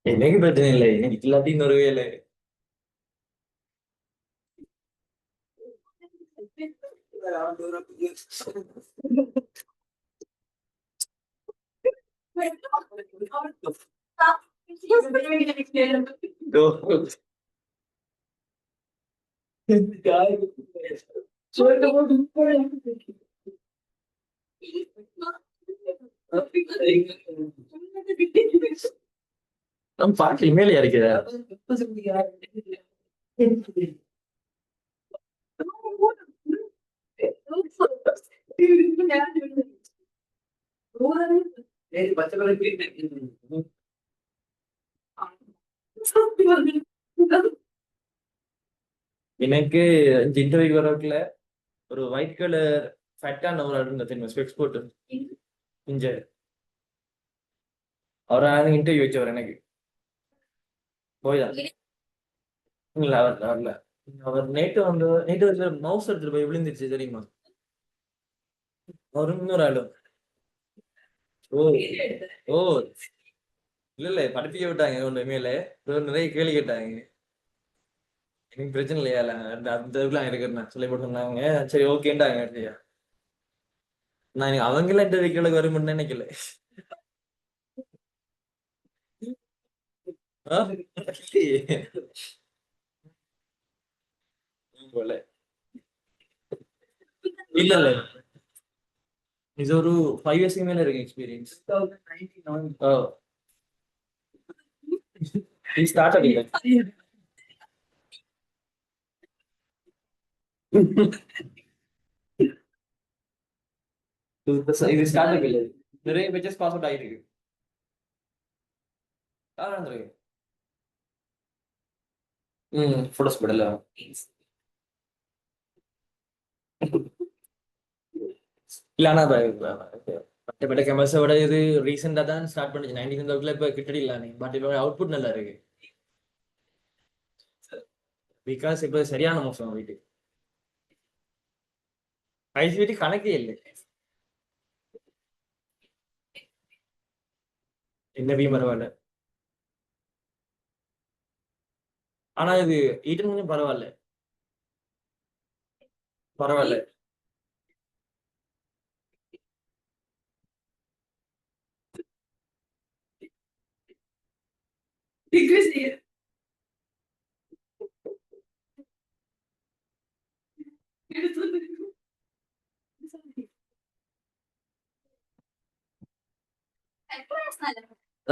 எனக்கு பிரச்சனை இல்லை. எனக்கு இல்லாட்டி வருவே இல்லை. நம்ம பாட்டு இமெயில் இறக்குதா? எனக்கு இந்த இன்டர்வியூ வரக்குள்ள ஒரு ஒயிட் கலர் ஃபேட்டான ஒரு ஆள் இருந்தா தெரியுமா? ஸ்பெக்ஸ் போட்டு இங்க அவரை இன்டர்வியூ வச்சவர் எனக்கு போய்தான். இல்ல அவர் வரல. அவர் நேற்று மவுஸ் எடுத்துட்டு போய் விழுந்துருச்சு தெரியுமா? அவரும் இன்னொரு ஆளு. ஓ ஓ இல்ல படிப்பிக்க விட்டாங்க ஒன்று மேல நிறைய கேள்வி கேட்டாங்க. எனக்கு பிரச்சனை இல்லையா? அந்த இதுலாம் இருக்குன்னு சொல்லி போட்டு சொன்னாங்க. சரி ஓகேன்டாங்க. நான் அவங்கள இன்டர்வியூக்கு வரும்னு நினைக்கல. ஆ? இல்லையே. போல. இல்ல இல்ல இது ஒரு 5 இயர்ஸ்க்கு மேல இருக்கு experience. Oh he started it. இது ஸ்டார்ட் ஆகல. நிறைய பேஜஸ் பாஸ் அவுட் ஆயிருக்கு. யார் இருக்கு? போட்டோஸ் போடல. இல்ல ஆனா மற்ற கேமராஸை விட இது ரீசெண்டா தான் ஸ்டார்ட் பண்ணுச்சு. 19 இப்ப கிட்டடி இல்லானே. பட் இதோட அவுட்புட் நல்லா இருக்கு. பிகாஸ் இப்ப சரியான மோசம் வீட்டு. ஐஸ் வீட்டு கணக்கே இல்லை. என்ன பி பரவாயில்ல. ஆனா இது ஈட்டன் கொஞ்சம் பரவாயில்ல. பரவாயில்ல. Because it- it's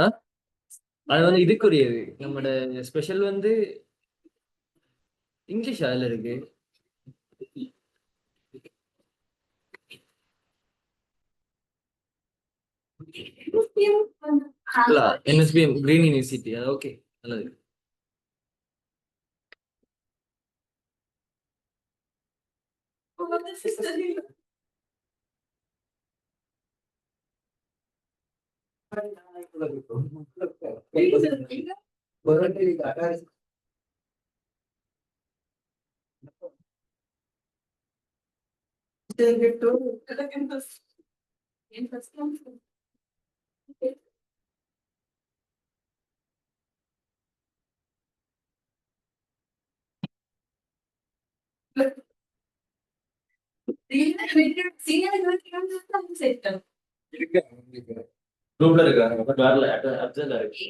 ஆ? அது வந்து இதுக்குரியது. நம்மட ஸ்பெஷல் வந்து இங்கிலீஷ் அதுல இருக்கு. இல்ல என்எஸ்பிஎம் கிரீன் யூனிவர்சிட்டி அது ஓகே நல்லது. குரூப்ல இருக்காங்க பட் வரல அப்சென்ட் இருக்கு.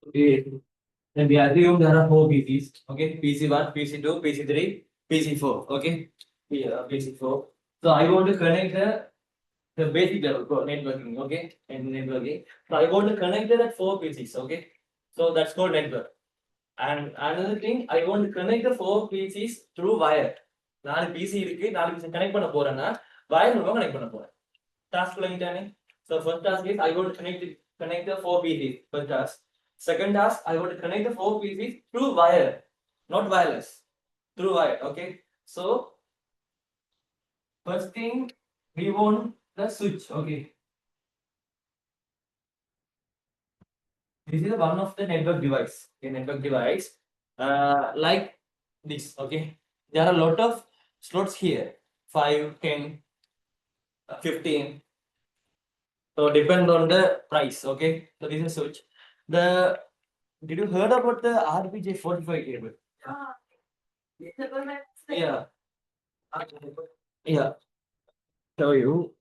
Okay. Then we assume there are 4 PCs. Okay, PC1, PC2, PC3, PC4. Okay, yeah, PC4. So I want to connect the basic level for networking. Okay, and networking. So I want to connect it at 4 PCs. Okay, so that's called network. And another thing, I want to connect the 4 PCs through wire. 4 PC இருக்கு 4 PC connect பண்ண போறேன்னா wire மூலமா connect பண்ண போறேன். Task பண்ணிட்டானே. So first task is I want to connect the 4 PCs. First task. Second task, I want to connect the 4 PCs through wire, not wireless. Through wire. Okay. So first thing we want the switch. Okay. This is one of the network device. A network device like this. Okay. There are a lot of slots here. 5, 10, 15. So depend on the price. Okay. So this is switch. The did you heard about the RPJ45 cable? Yeah. Yeah. Show you.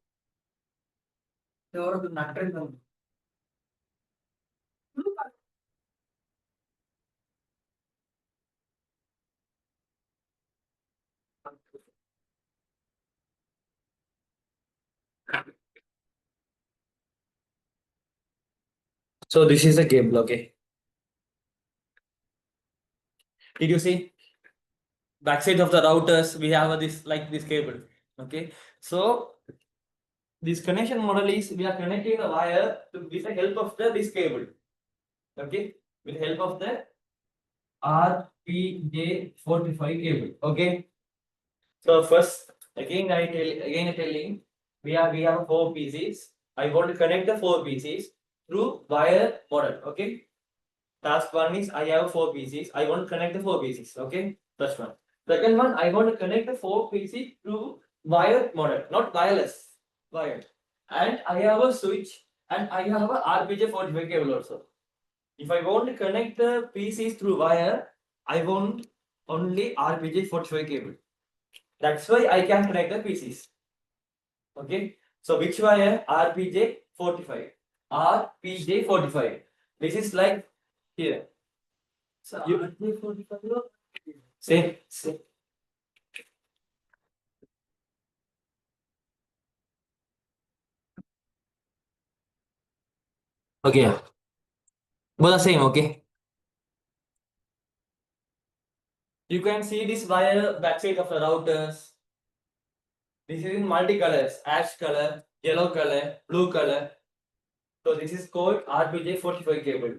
So this is the cable. Okay. Did you see? Backside of the routers, we have this like this cable. Okay. So this connection model is we are connecting the wire with the help of this cable. Okay. With the help of the RPJ45 cable. Okay. So first again I telling we have 4 PCs. I want to connect the 4 PCs through wire model. Okay. Task 1 is I have 4 PCs. I want to connect the 4 PCs. Okay. First one. Second one, I want to connect the 4 PCs through wire model, not wireless. Wire. And I have a switch and I have a RPJ45 cable also. If I want to connect the PCs through wire, I want only RPJ45 cable. That's why I can connect the PCs. Okay. So which wire? RPJ45. RPJ45. This is like here. So you RPJ45. Same. Okay. Both are same. Okay. You can see this wire backside of the routers. This is in multicolors: ash color, yellow color, blue color. So this is called RPJ45 cable.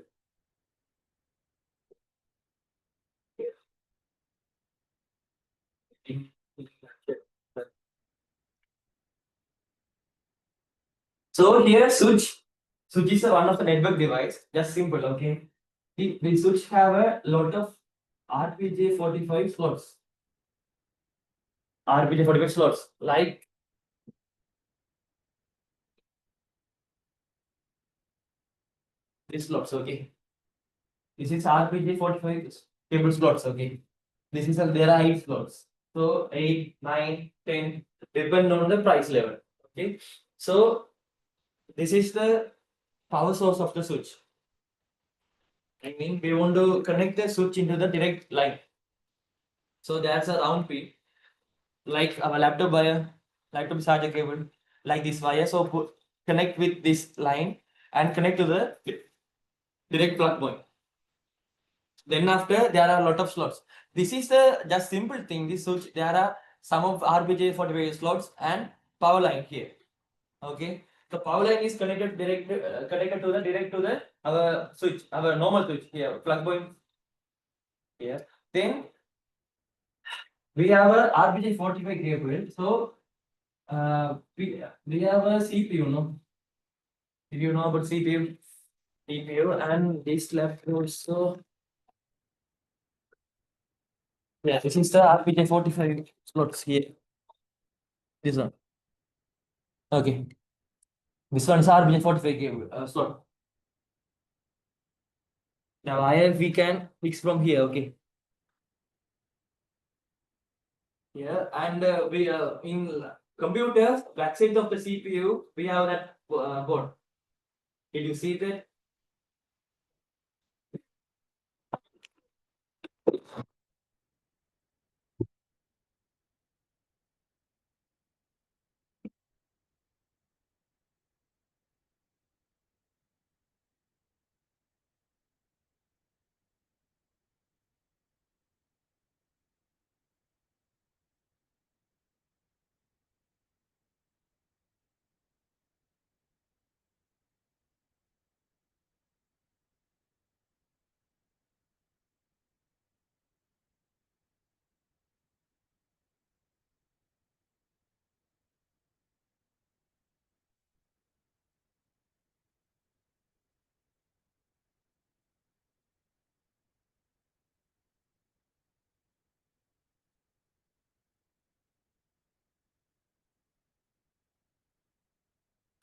So here switch is one of the network device. Just simple, okay. The switch have a lot of RPJ45 slots. RPJ45 slots like these slots, okay. This is RPJ45 cable slots, okay. This is there are 8 slots. So 8, 9, 10 depend on the price level. Okay. So this is the power source of the switch. I mean, we want to connect the switch into the direct line. So that's a round pin, like our laptop wire, laptop charger cable, like this wire. So connect with this line and connect to the direct plug point. Then after there are a lot of slots. This is the just simple thing. This switch there are some of RPJ45 slots and power line here. Okay, the power line is connected connected to the direct to the our switch, our normal switch here, plug point here. Then we have a RPJ45 cable. So we have a CPU, no? If you know about CPU, and this left also. Yeah, this is the RPJ45 slots here. This one. Okay. This one is RPJ45 cable slot. Now wire we can fix from here. Okay. Yeah, and we in computers backside of the CPU we have that board. Did you see that?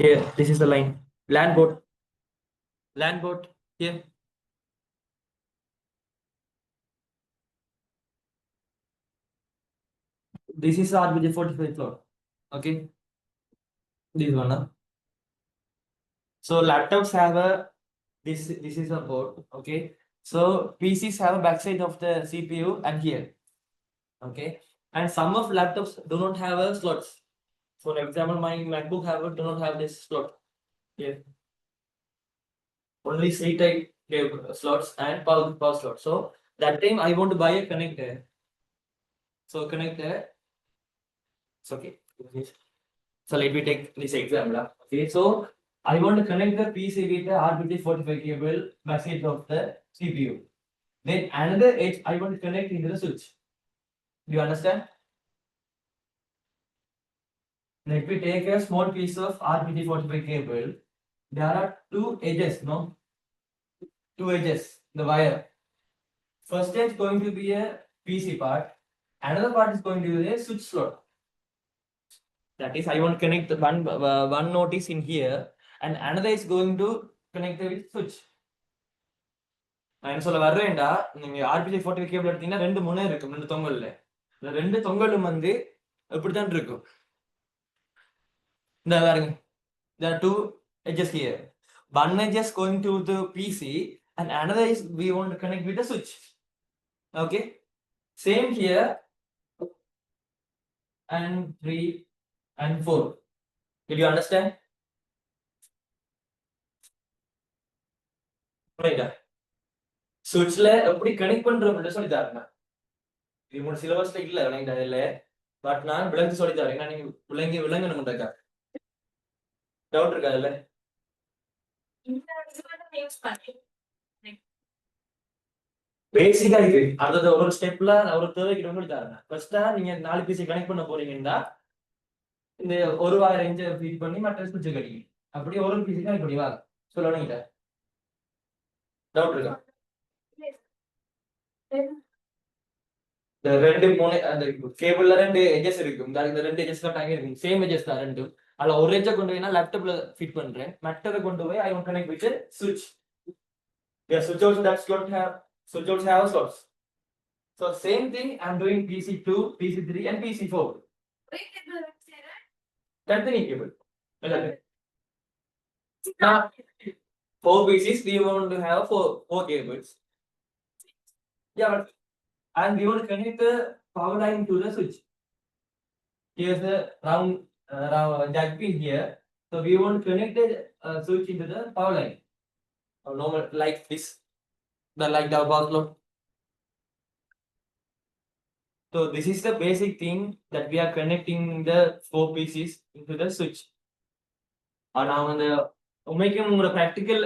Here, this is the line. LAN board. LAN board here. This is RPJ45 floor. Okay. This one. Huh? So laptops have a this is a board. Okay. So PCs have a backside of the CPU and here. Okay. And some of laptops do not have a slots. For example, my MacBook do not have this slot here. Only C type slots and power slot. So that time I want to buy a connector. So connector. It's okay. So let me take this example. Okay, so I want to connect the PC with the RPJ45 cable backside of the CPU. Then another edge I want to connect into the switch. Do you understand? Let me take a small piece of RPT45 cable. There are two edges, no? Two edges, the wire. First edge going to be a PC part. Another part is going to be a switch slot. That is, I want to connect the one notice in here, and another is going to connect with switch. நான் என்ன சொல்ல வர்றேன்டா, நீங்க RPG 40 cable எடுத்தீங்கன்னா ரெண்டு முனை இருக்கும், ரெண்டு தொங்கல்ல. இந்த ரெண்டு தொங்கலும் வந்து இப்படித்தான் இருக்கும். இந்த பாருங்க, there are two edges here. One edge is going to the PC, and another is we want to connect with the switch. Okay, same here, and 3 and 4. Did you understand? Right. சுவிட்ச்ல எப்படி connect பண்றோம்னு சொல்லி தரேன். இது மூணு சிலபஸ்ல இல்ல எனக்கு அதுல, but நான் விளங்கி சொல்லி தரேன். ஏன்னா நீங்க விளங்கணும்ன்றக்கா. டவுட் இருக்கா அதுல? பேசிக்கா இருக்கு. அதாவது ஒரு ஸ்டெப்ல ஒரு தேவைக்கு சொல்லி தரேன். ஃபர்ஸ்டா நீங்க 4 பிசி கனெக்ட் பண்ண போறீங்கன்னா இந்த ஒரு வாயர் இன்ச் ஃபீட் பண்ணி மற்ற சுவிட்ச் கட்டிங்க. அப்படியே ஒரு பிசி கனெக்ட் பண்ணி வாங்க. சொல்லணும்ல. டவுட் இருக்கா? இந்த ரெண்டு மூணு அந்த கேபிள்ல ரெண்டு எட்ஜஸ் இருக்கு. இந்த ரெண்டு எட்ஜஸ் தான் டாங்க இருக்கு. சேம் எட்ஜஸ் தான் ரெண்டும். அதுல ஒரு எட்ஜை கொண்டு போய் நான் லேப்டாப்ல ஃபிட் பண்றேன். மற்றதை கொண்டு போய் ஐ வாண்ட் கனெக்ட் வித் சுவிட்ச். Yeah, switch also that slot have switch also have slots. So same thing I'm doing PC2, PC3 and PC4. Continue cable. Now 4 PCs we want to have four cables. Yeah, but and we want to connect the power line to the switch. Here's the round jack pin here. So we want to connect the switch into the power line. Normal like this, like the power load. So this is the basic thing that we are connecting the 4 pieces into the switch. ஆனா அந்த உண்மைக்கும் உங்களோட practical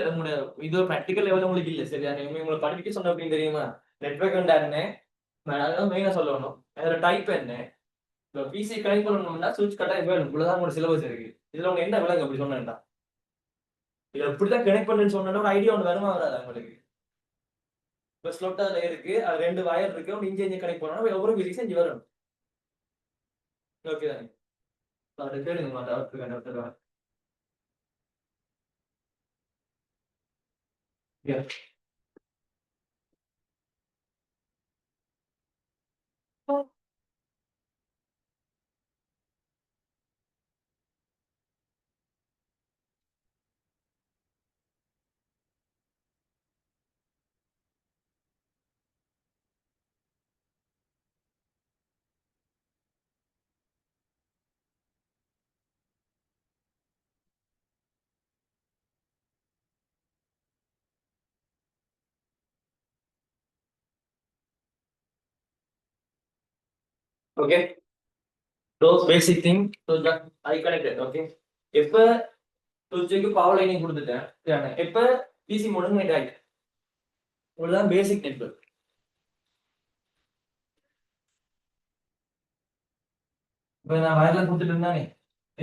இது practical level உங்களுக்கு இல்லை சரியா? உங்களை படிக்க சொன்ன அப்படின்னு தெரியுமா? நெட்வொர்க் என்ன அதான் மெயினா சொல்லணும். அதோட டைப் என்ன? இப்போ பிசி கனெக்ட் பண்ணணும்னா சுவிட்ச் கட்டாயம் வேணும். இவ்வளவுதான் உங்களோட சிலபஸ் இருக்கு. இதுல உங்க என்ன விலங்கு அப்படி சொன்னா இதை எப்படிதான் கனெக்ட் பண்ணுன்னு சொன்னா ஒரு ஐடியா ஒன்று வருமா வராது உங்களுக்கு? இப்போ ஸ்லோட் அதுல இருக்கு, அது ரெண்டு வயர் இருக்கு, இன்ஜின் கனெக்ட் பண்ணணும், ஒவ்வொரு பிசி செஞ்சு வரணும். ஓகே தானே? அதை கேளுங்க doctor. Yeah. Okay. Those basic thing. So that I connected. Okay. இப்ப சுவிட்சுக்கு பவர் லைனிங் கொடுத்துட்டேன். இப்ப பிசி மோடுக்கு நெட் ஆயிட்டு. இவ்வளவுதான் பேசிக் நெட்வொர்க். இப்ப நான் வயர்ல கொடுத்துட்டு இருந்தானே.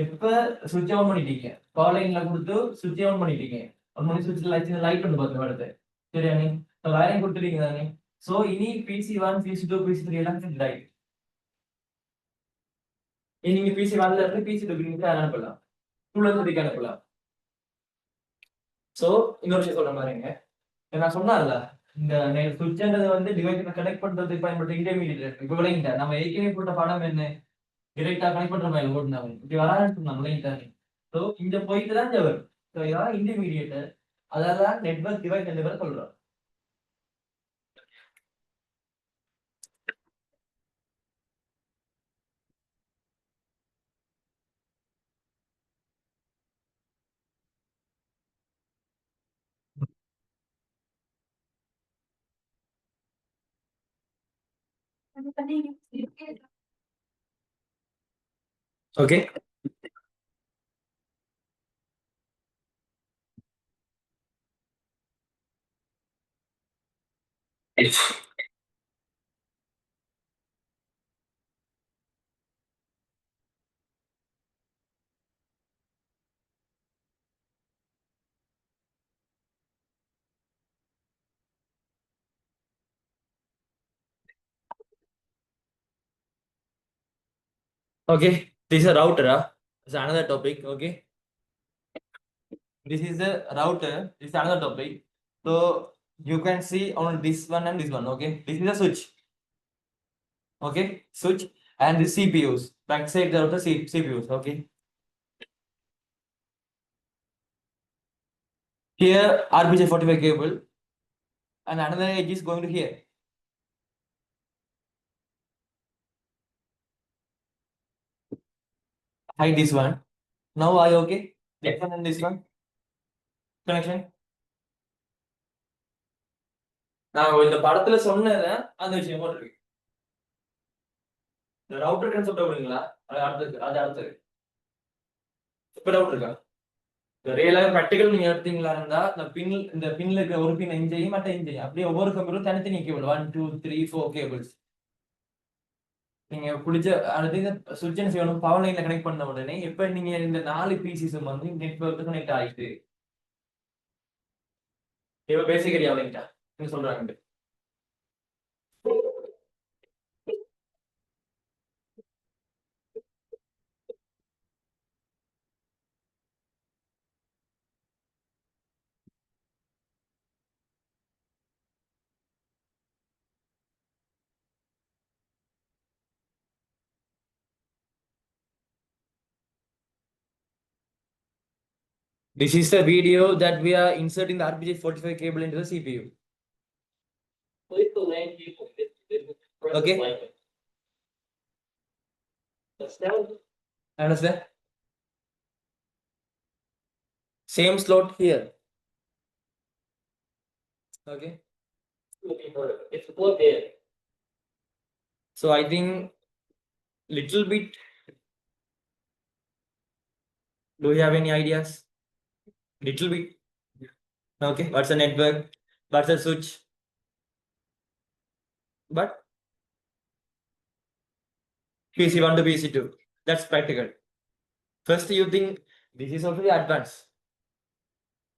இப்ப சுவிட்ச் ஆன் பண்ணிட்டீங்க. பவர் லைன்ல கொடுத்து சுவிட்ச் ஆன் பண்ணிட்டீங்க. ஒரு மணி சுவிட்ச்ல லைட் ஒன்று பார்த்து வருது. சரியா நீ? வயரிங் கொடுத்துட்டீங்க தானே. சோ இனி PC1, PC2, PC3 எல்லாம் செட் ஆயிட்டு. நீங்க PC1ல இருந்து PC2க்கு நீங்க அனுப்பலாம். 2ல இருந்து 3க்கு அனுப்பலாம். சோ இன்னொரு விஷயம் சொல்ற பாருங்க. நான் சொன்னார்ல இந்த சுவிட்ச்ன்றது வந்து டிவைஸ் கனெக்ட் பண்றதுக்கு பயன்படுத்த இன்டர்மீடியேட். இப்ப விளங்கிட்டா நம்ம ஏற்கனவே போட்ட படம் என்ன? டிரெக்டா கனெக்ட் பண்ற மாதிரி ஓடுனாங்க. இப்படி வரான்னு நம்மளே. சோ இங்க போயிட்டு தான் வரும். சோ இதான் இன்டர்மீடியேட். அதெல்லாம் நெட்வொர்க் டிவைஸ் ரெண்டு பேரும் சொல்றோம். Okay. Okay, this is a router. It's another topic. Okay, this is the router. This is another topic. So you can see on this one and this one. Okay, this is a switch. Okay, switch and the CPUs. Backside the router CPUs. Okay, here RPJ45 cable and another edge is going to here. Hide this one. Now are you okay? This one and this one connection. நான் இந்த படத்துல சொன்னதை அந்த விஷயம் போட்டிருக்கு. இந்த router concept அப்படிங்களா? அது அடுத்தது. இப்ப டவுட் இருக்கா? ரியலாக ப்ராக்டிக்கல் நீங்க எடுத்தீங்களா இருந்தா இந்த பின்ல இருக்கிற ஒரு பின் இஞ்சையும் மற்ற இஞ்சையும் அப்படியே ஒவ்வொரு கம்ப்யூட்டரும் தனித்தனி கேபிள் 1 2 3 4 கேபிள்ஸ் நீங்க பிடிச்ச அடுத்து இந்த சுவிட்ச் என்ன செய்யணும் பவர் லைன்ல கனெக்ட் பண்ண உடனே இப்ப நீங்க இந்த 4 பீசிஸ் வந்து நெட்வொர்க் கனெக்ட் ஆயிட்டு இப்ப பேசிக்கலி அவங்ககிட்ட என்ன சொல்றாங்க. This is the video that we are inserting the RPJ45 cable into the CPU. Okay. Understand? Same slot here. Okay. It's both there. So I think little bit. Do you have any ideas? Little bit. Okay. What's the network? What's the switch? But PC1 to PC2. That's practical. First, you think this is also your advanced.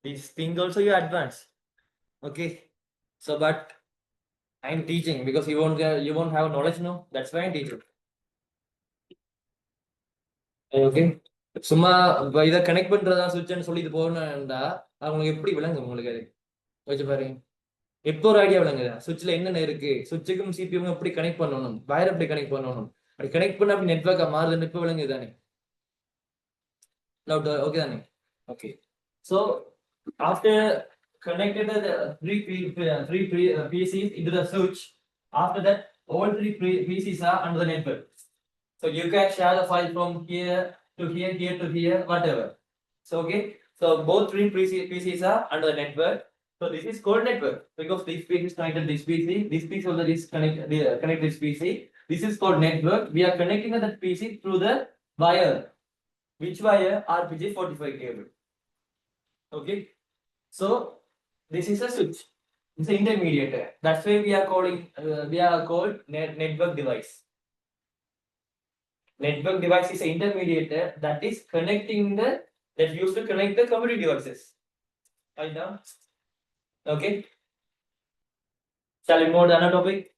This thing also your advanced. Okay. So, but I'm teaching because you won't have knowledge now. That's why I'm teaching. Okay. சும்மா இதை connect பண்றதா சுவிட்ச்னு சொல்லிட்டு போகணும்டா அவங்களுக்கு எப்படி விளங்கும் உங்களுக்கு அது வச்சு பாருங்க. எப்போ ஒரு ஐடியா விளங்குதா சுவிட்ச்ல என்னென்ன இருக்கு சுவிட்சுக்கும் சிபியும் எப்படி கனெக்ட் பண்ணணும் வயர் எப்படி கனெக்ட் பண்ணணும் அப்படி கனெக்ட் பண்ண அப்படி நெட்வொர்க்கா மாறுதுன்னு இப்போ விளங்குது தானே. Okay தானே. Okay. So after connected the three PCs into the switch, after that all three PCs are under the network. So you can share the file from here to here, here to here, whatever. So okay. So both three PCs are under the network. So this is called network because this PC is connected to this PC. This PC also is connect this PC. This is called network. We are connecting that PC through the wire. Which wire? RPJ45 cable. Okay. So this is a switch. It's an intermediate. That's why we are called network device. Network device is an intermediator that is connecting that used to connect the computer devices. Right now. Okay. Shall we move on to another topic?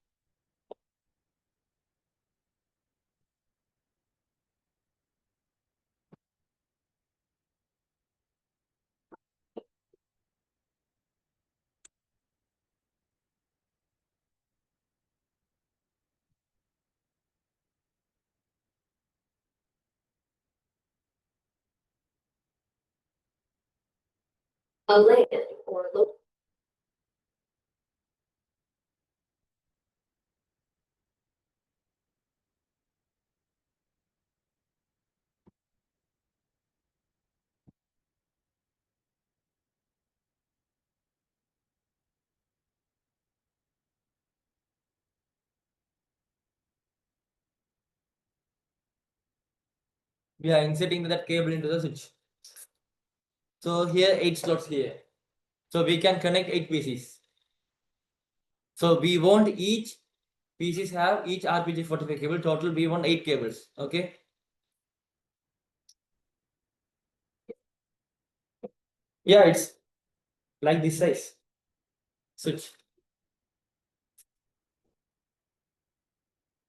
A land or look. We are inserting that cable into the switch. So here 8 slots here. So we can connect 8 PCs. So we want each PCs have each RPJ45 cable. Total we want 8 cables. Okay. Yeah, it's like this size. Switch.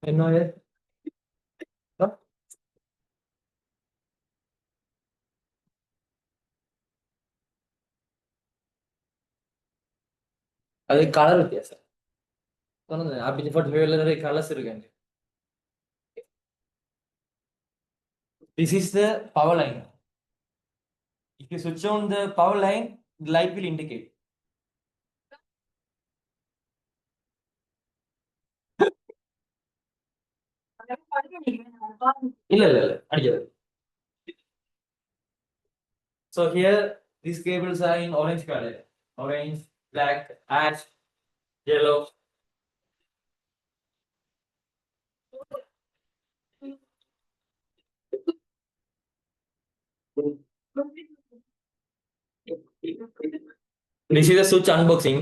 I know it. Huh? அது colour வித்தியாசம். சொன்னது RJ45ல நிறைய colours இருக்குங்க. This is the power line. If you switch on the power line, the light will indicate. இல்ல இல்ல இல்ல அடிக்காது. So here these cables are in orange color. Orange, black, ash, yellow. This is the switch unboxing.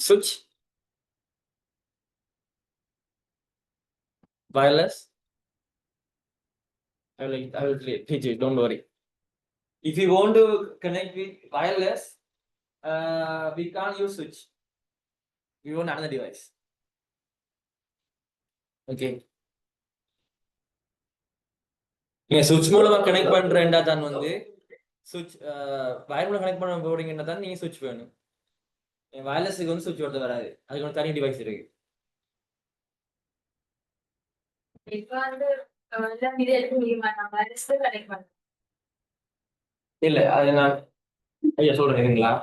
Switch wireless. I will teach you. Don't worry. If you want to connect with wireless, we can't use switch. We want another device. Okay. நீங்க சுவிட்ச் மூலமா connect பண்றேன்டா தான் வந்து சுவிட்ச் wire மூலம் connect பண்ண போறீங்கன்னா தான் நீங்க சுவிட்ச் வேணும். வயர்லெஸ்க்கு வந்து சுவிட்ச் ஓட வராது. அதுக்கு ஒரு தனி டிவைஸ் இருக்கு. இப்ப வந்து எல்லாம் இது எடுக்க முடியுமா? நான் வயர்லெஸ் கனெக்ட் பண்ணேன். இல்ல அது நான் ஐயா சொல்றேன்.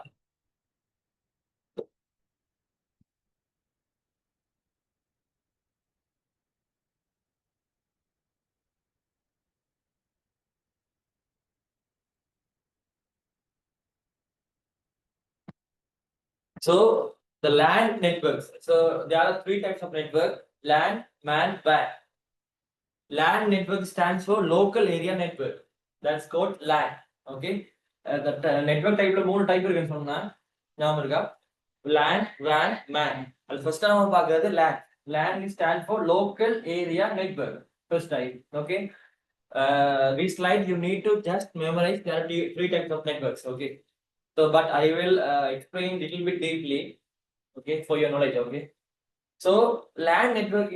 So the LAN networks. So there are 3 types of network: LAN, MAN, WAN. LAN network stands for local area network. That's called LAN. Okay. The network type ல 3 type இருக்குன்னு சொன்னா ஞாபகம் இருக்கா? LAN, WAN, MAN. அது first நாம பார்க்கிறது LAN. LAN stands for local area network. First type. Okay. This slide you need to just memorize. There are 3 types of networks. Okay. So, but I will explain little bit deeply, okay, for your knowledge, okay. So, LAN network,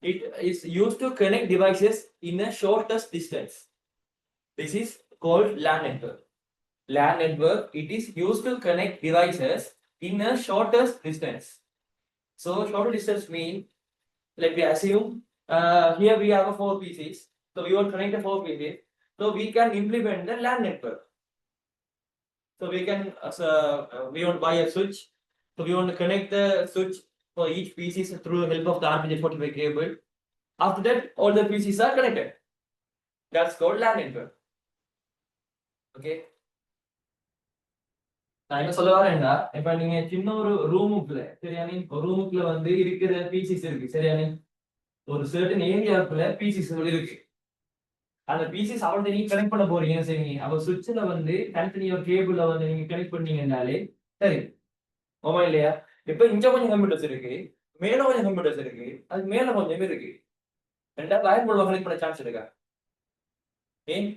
it is used to connect devices in a shortest distance. This is called LAN network. LAN network, it is used to connect devices in a shortest distance. So, shortest distance mean, let me assume, here we have a 4 PCs. So, we will connect the 4 PCs. So we can implement the LAN network. So we can we want to buy a switch. So we want to connect the switch for each PCs through the help of the RJ45 cable. After that, all the PCs are connected. That's called LAN network. Okay. நான் என்ன சொல்ல வரேன்னா, இப்ப நீங்க சின்ன ஒரு ரூமுக்குள்ள சரியானே ஒரு ரூமுக்குள்ள வந்து இருக்கிற PCs இருக்கு சரியானே ஒரு certain ஏரியாக்குள்ள PCs இருக்கு. அந்த பிசிஸ் அவர்கிட்ட நீங்க கனெக்ட் பண்ண போறீங்க சரி அப்ப சுவிட்ச்ல வந்து தனித்தனி ஒரு கேபிள்ல வந்து நீங்க கனெக்ட் பண்ணீங்கன்னாலே சரி ஆமா இல்லையா இப்ப இங்க கொஞ்சம் கம்ப்யூட்டர்ஸ் இருக்கு மேல கொஞ்சம் கம்ப்யூட்டர்ஸ் இருக்கு அது மேல கொஞ்சம் இருக்கு ரெண்டா வயர் மூலமா கனெக்ட் பண்ண சான்ஸ் இருக்கா ஏன்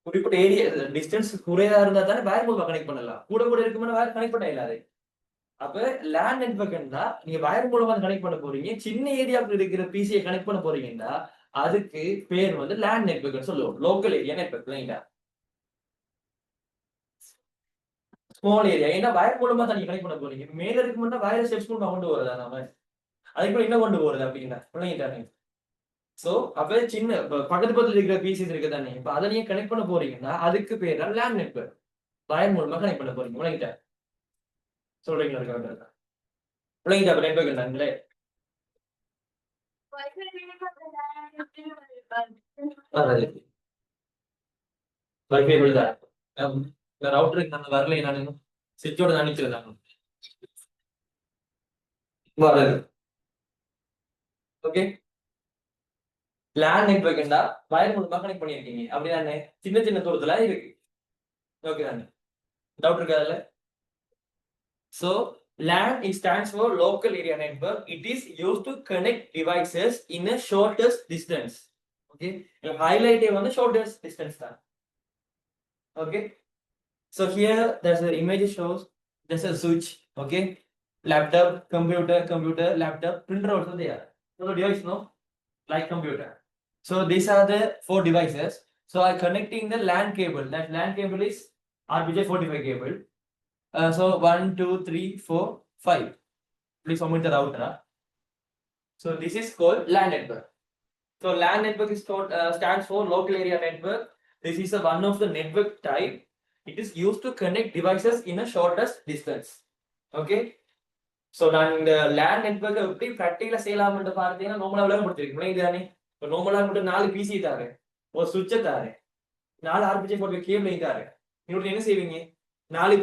குறிப்பிட்ட ஏரியா டிஸ்டன்ஸ் குறையா இருந்தா தானே வயர் மூலமா கனெக்ட் பண்ணலாம் கூட கூட இருக்கும்போது வயர் கனெக்ட் பண்ண இல்லாது அப்ப லேண்ட் நெட்வொர்க்னா நீங்க வயர் மூலமா கனெக்ட் பண்ண போறீங்க சின்ன ஏரியாவுக்கு இருக்கிற பிசியை கனெக்ட் பண்ண போறீங்கன்னா அதுக்கு பேர் வந்து லேண்ட் நெட்வொர்க் சொல்லுவோம் லோக்கல் ஏரியா நெட்வொர்க் இல்லைங்களா ஸ்மால் ஏரியா ஏன்னா வயர் மூலமா தான் நீங்க கனெக்ட் பண்ண போறீங்க மேல இருக்கு மட்டும் வயர் ஸ்டெப்ஸ் மூலமா கொண்டு வரதா நாம அதுக்கு என்ன கொண்டு போறது அப்படின்னா இல்லைங்களா சோ அப்ப சின்ன பக்கத்து பக்கத்துல இருக்கிற பிசிஸ் இருக்கு தானே இப்ப அதை நீங்க கனெக்ட் பண்ண போறீங்கன்னா அதுக்கு பேர் தான் லேண்ட் நெட்வொர்க் வயர் மூலமா கனெக்ட் பண்ண போறீங்க இல்லைங்களா சொல்றீங்களா இருக்காங்க இல்லைங்களா நெட்வொர்க் என்னங்களே வைஃபை விழுதா இந்த ரவுட்டருக்கு நான் வரல நான் சுவிட்சோட அனுப்பிச்சிருந்தாங்க வராது ஓகே லேண்ட் நெட்வொர்க்னா வயர் மூலமா கனெக்ட் பண்ணியிருக்கீங்க அப்படிதானே சின்ன சின்ன தூரத்துல இருக்கு ஓகே தானே டவுட் இருக்கா அதுல so LAN it stands for local area network. It is used to connect devices in a shortest distance. Okay, highlight on the shortest distance. Okay. So here there's an image shows there's a switch, okay? Laptop, computer, laptop, printer also there. So the device no like computer. So these are the 4 devices. So I'm connecting the LAN cable. That LAN cable is RJ45 cable. So 1, 2, 3, 4, 5. Please omit the router. So this is called LAN network. So LAN network is called stands for local area network. This is one of the network type. It is used to connect devices in a shortest distance. Okay. So நான் இந்த land நெட்ஒர்க்கை எப்படி ப்ராக்டிக்கலாக செய்யலாம்னு பார்த்தீங்கன்னா நார்மலாக விளம்பரப்படுத்திருக்கேன் இதுதானே இப்போ நார்மலாக மட்டும் 4 பிசி தாரு ஒரு சுவிட்சை தாரு 4 ஆர்பிஜே போட்டு கேபிள் தாரு இன்னொரு என்ன செய்வீங்க 4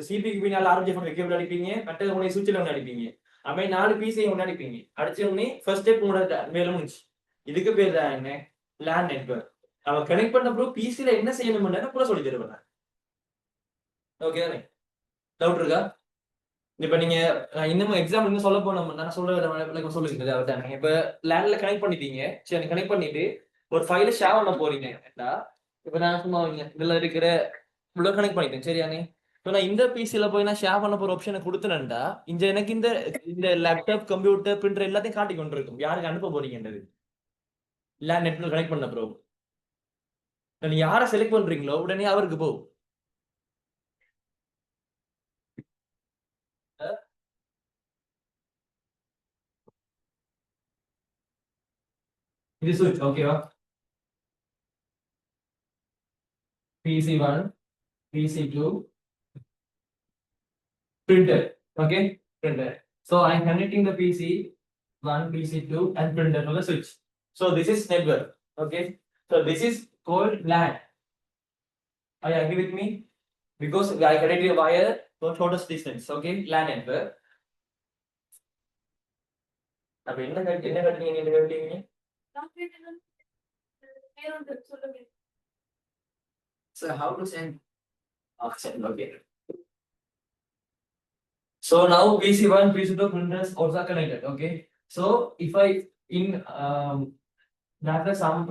சிபிக்கு போய் 4 ஆர்பிஜே போட்டு கேபிள் அடிப்பீங்க மற்றது உங்களுடைய சுவிட்சில் ஒன்று அடிப்பீங்க அப்படி 4 பிசியை ஒன்று அடிப்பீங்க அடிச்ச உடனே ஃபர்ஸ்ட் ஸ்டெப் உங்களோட மேல முடிச்சு இதுக்கு பேர் தான் என்ன லேண்ட் நெட்ஒர்க் அவன் கனெக்ட் பண்ண அப்புறம் பிசியில் என்ன செய்யணும்னு கூட சொல்லி தருவேன் ஓகே தானே டவுட் இருக்கா இப்ப நீங்க இன்னமும் எக்ஸாம்பிள் இன்னும் சொல்ல போனோம்னா நான் சொல்ல சொல்லுங்க அவர்தானே இப்ப லேண்ட்ல கனெக்ட் பண்ணிட்டீங்க சரி கனெக்ட் பண்ணிட்டு ஒரு ஃபைல ஷேர் பண்ண போறீங்க இப்ப நான் சும்மா இதுல இருக்கிற இவ்வளவு கனெக்ட் பண்ணிட்டேன் சரியானே இப்போ நான் இந்த பிசில போய் நான் ஷேர் பண்ண போற ஆப்ஷனை கொடுத்தேன்டா இங்க எனக்கு இந்த லேப்டாப் கம்ப்யூட்டர் பிரிண்டர் எல்லாத்தையும் காட்டி கொண்டு இருக்கும் யாருக்கு அனுப்ப போறீங்கன்றது லேண்ட் நெட்ல கனெக்ட் பண்ண ப்ரோ நீங்க யாரை செலக்ட் பண்றீங்களோ உடனே அவருக்கு போ இது சுவிட்ச் ஓகேவா PC1 PC2 printer okay printer so I'm connecting the PC1 PC2 and printer to the switch so this is network okay so this is called LAN are you agree with me because I connected a wire for shortest distance okay LAN network அப்ப என்ன கட்டிங்க so how to send send okay so now PC1 PC2 printers also are connected okay so if I in that some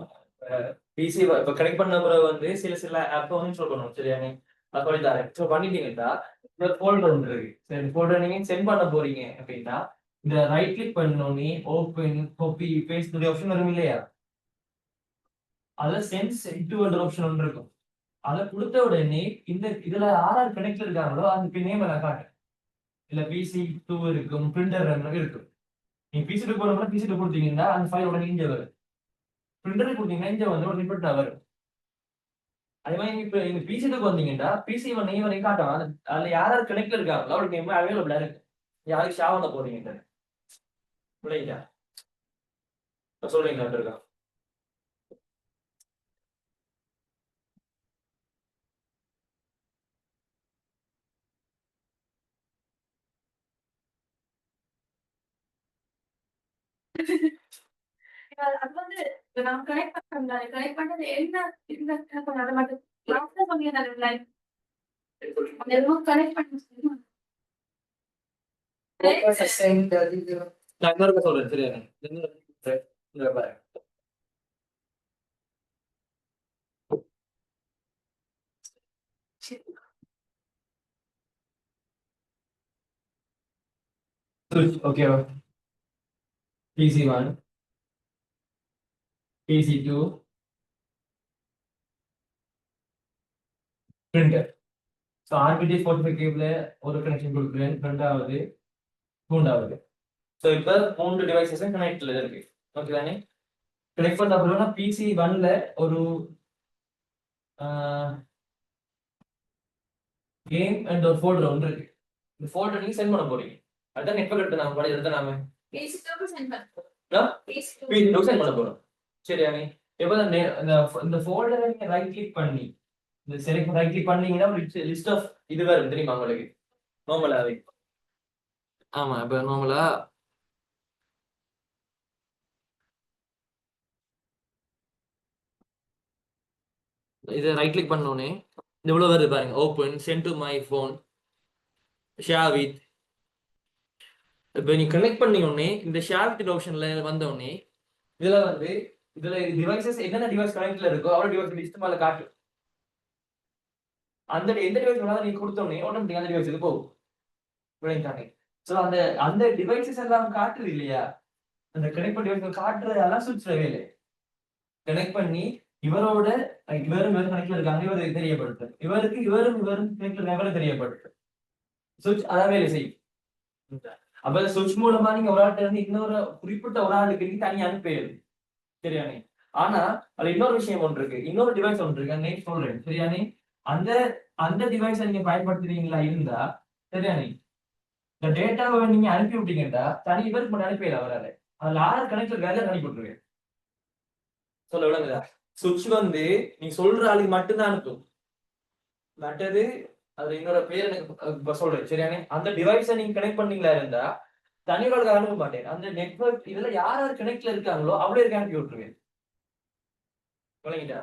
PC இப்போ connect பண்ண பிறகு வந்து சில app வந்து install பண்ணணும் சரியானே நான் சொல்லி தரேன் ஸோ பண்ணிட்டீங்கன்னா இந்த ஃபோல்டர் ஒன்று இருக்கு சரி ஃபோல்டர் நீங்க சென்ட் பண்ண போறீங்க அப்படின்னா இந்த ரைட் கிளிக் பண்ணோடனே ஓப்பன் காப்பி பேஸ்ட் ஆப்ஷன் வரும் இல்லையா அதில் சென்ட் டு ஆப்ஷன் ஒன்று இருக்கும் அதை கொடுத்த உடனே இந்த இதுல யாரார் கனெக்ட் இருக்காங்களோ அதுக்கு நேம் நான் காட்டுறேன் இல்ல PC2 இருக்கும் பிரிண்டர் இருக்கும் நீங்க PC2 போனோம்னா PC2 கொடுத்தீங்கன்னா அந்த ஃபைல் உடனே இங்க வரும் பிரிண்டர் கொடுத்தீங்கன்னா இங்க வந்து ஒரு ரிப்போர்ட் வரும் அதே மாதிரி இப்ப இந்த PC2 வந்தீங்கன்னா PC1 நேம் வரைக்கும் காட்டும் அதுல யாரார் கனெக்ட் இருக்காங்களோ அவருக்கு நேம் அவைலபிளா இருக்கு யாருக்கு ஷேர் பண்ண போறீங்க இல்லைங்களா சொல்றீங்களா இருக்கா அது வந்து நான் கனெக்ட் பண்ணல கனெக்ட் பண்ணது என்ன இந்த அதை மட்டும் லாஸ்டா சொன்னீங்க லைன் அந்த எதுவும் கனெக்ட் பண்ணி நான் இன்னொரு சொல்றேன் சரியா இன்னொரு பாருங்க okay PC1 PC2 printer so RPT45 cable ஒரு கனெக்ஷன் கொடுக்குறேன் ரெண்டாவது மூன்றாவது ஸோ இப்போ 3 டிவைசஸ் கனெக்ட்ல இருக்கு ஓகே தானே கனெக்ட் பண்ண அப்புறம் PC1ல ஒரு கேம் அண்ட் ஒரு ஃபோல்டர் ஒன்று இருக்கு இந்த ஃபோல்டர் நீங்க சென்ட் பண்ண போறீங்க அதுதான் நெட்வொர்க் எடுத்து நாம படி எடுத்து நாம PC2 சென்ட் பண்ண போறோம் சரியானே இப்போ இந்த ஃபோல்டரை நீங்க ரைட் கிளிக் பண்ணி இந்த செலக்ட் ரைட் கிளிக் பண்ணீங்கன்னா லிஸ்ட் ஆஃப் இது வரும் தெரியுமா உங்களுக்கு நார்மலாவே ஆமா இப்போ நார்மலா இதை ரைட் கிளிக் பண்ணோடனே எவ்வளவு வருது பாருங்க open send to my phone share with இப்போ நீ கனெக்ட் பண்ணி உடனே இந்த ஷேர் வித் ஆப்ஷன்ல வந்த உடனே இதுல டிவைசஸ் என்னென்ன டிவைஸ் கனெக்ட்ல இருக்கோ அவ்வளோ டிவைஸ் லிஸ்ட் மேல காட்டும் அந்த எந்த டிவைஸ் வேணாலும் நீ கொடுத்தோடனே ஆட்டோமேட்டிக் அந்த டிவைஸுக்கு போகும். விளையாண்டானே. ஸோ அந்த டிவைசஸ் எல்லாம் காட்டுது இல்லையா, அந்த கனெக்ட் பண்ணி டிவைஸ் காட்டுறதெல்லாம் சுவிட்ச் வேலை கனெக்ட் பண்ணி இவரோட இவரும் கனெக்ட்ல இருக்காங்க, இவருக்கு தெரியப்படுத்து, இவரும் கனெக்ட்ல இருக்காங்க தெரியப்படுத்து. சுவிட்ச் அதான் வேலை செய்யும். அப்ப சுவிட்ச் மூலமா நீங்க ஒரு ஆள்கிட்ட இருந்து இன்னொரு குறிப்பிட்ட ஒரு ஆளுக்கு நீங்க தனியா அனுப்பிடுது. சரியானே? ஆனா அதுல இன்னொரு விஷயம் ஒன்று இருக்கு, இன்னொரு டிவைஸ் ஒன்று இருக்கு, அன்னைக்கு சொல்றேன். சரியானே? அந்த அந்த டிவைஸை நீங்க பயன்படுத்துறீங்களா இருந்தா, சரியானே, இந்த டேட்டாவை நீங்க அனுப்பி விட்டீங்கன்னா தனி இவருக்கு மட்டும் அனுப்பிடல அவரால. அதுல ஆறு கணக்குல வேலை அனுப்பி விட்டுருவேன். சொல்ல விளங்குதா? சுவிட்ச் வந்து நீ சொல்ற ஆளுக்கு மட்டும்தான் அனுப்பும். மற்றது அது இன்னொரு பேர் எனக்கு இப்ப சொல்றேன். சரியானே? அந்த டிவைஸை நீங்க கனெக்ட் பண்ணீங்களா இருந்தா தனியாக அனுப்ப மாட்டேன். அந்த நெட்வொர்க் இதுல யார் யார் கனெக்ட்ல இருக்காங்களோ அவ்வளோ இருக்க அனுப்பி விட்டுருவேன். விளங்கிட்டா?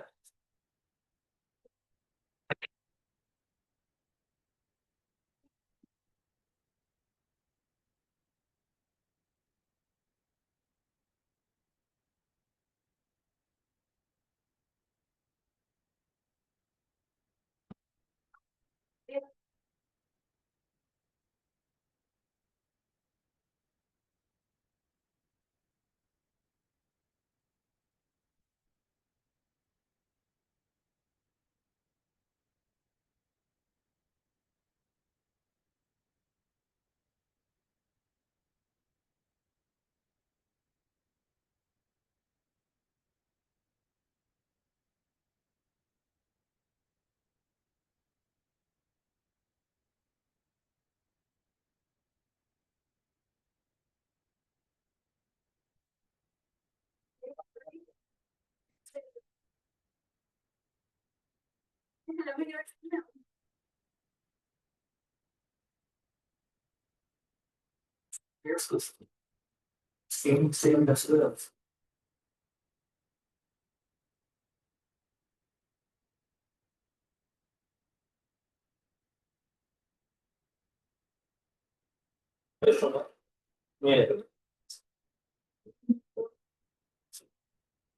Same that's good.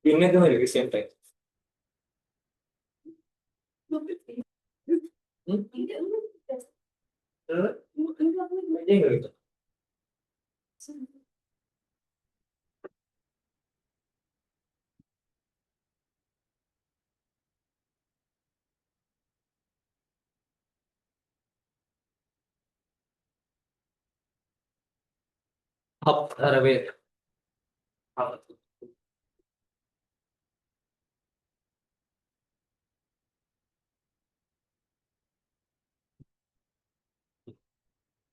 இன்னைக்கு இருக்கு same time. Up or away.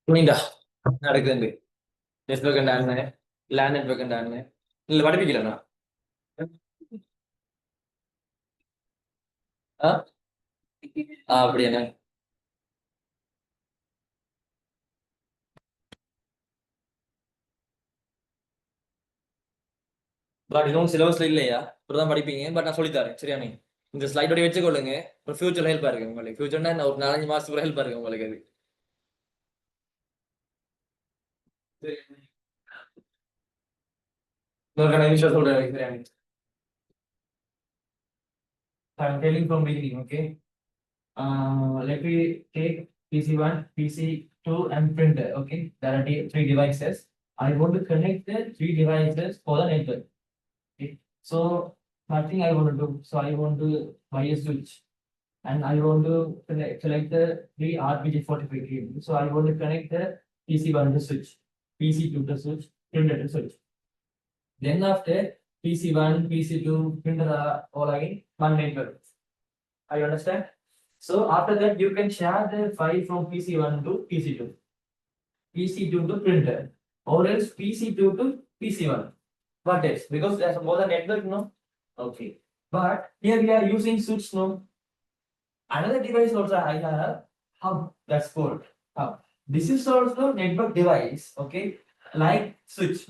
புரியுதா? நடக்குது. நெட்வொர்க் ഉണ്ടായിരുന്നെ ലാൻ നെറ്റ്വർക്ക് ഉണ്ടായിരുന്നെ ഇല്ല പഠിപ്പിക്കില്ല. அப்படியா? பட் இன்னும் சிலபஸ்ல இல்லையா, இப்பதான் படிப்பீங்க. பட் நான் சொல்லித்தரேன். சரியானே? இந்த ஸ்லைடோட வச்சுக்கொள்ளுங்க. ஒரு ஃபியூச்சர்ல ஹெல்ப்பா இருக்கு உங்களுக்கு. ஃபியூச்சர்னா ஒரு 4-5 மாசத்துக்கு ஹெல்ப்பா இருக்கு உங்களுக்கு அது. சரி. இன்னொரு விஷயம் சொல்றேன். சரியானே? I'm telling from beginning, okay? Let me take PC1, PC2, and printer. Okay, there are three devices. I want to connect the three devices for the network. Okay, so nothing I want to do. So I want to buy a switch, and I want to select the three RPG45 cables. So I want to connect the PC1 to switch, PC2 to switch, printer to switch. Then after PC1, PC2, printer are all again one network. I understand. So after that, you can share the file from PC1 to PC2, PC2 to printer, or else PC2 to PC1. What else? Because there's more than network, no? Okay. But here we are using switch, no? Another device also I have hub, that's called hub. This is also network device, okay? Like switch.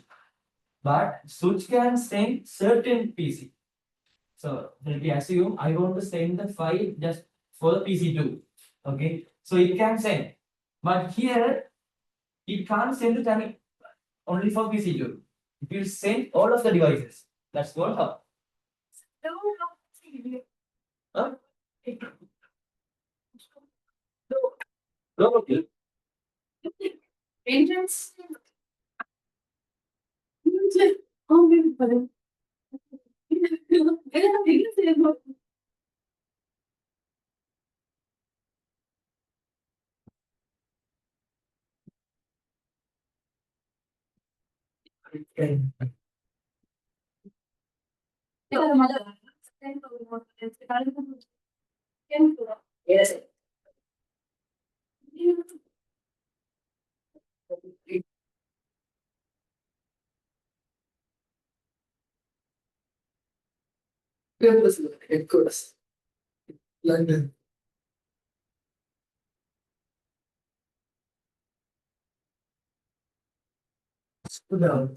But switch can send certain PC. So let me assume I want to send the file just for the PC2. Okay, so it can send, but here it can't send it only for PC2. It will send all of the devices. That's called hub. Huh? entrance. Oh, maybe for them. Yes. Headquarters. London. Sudan.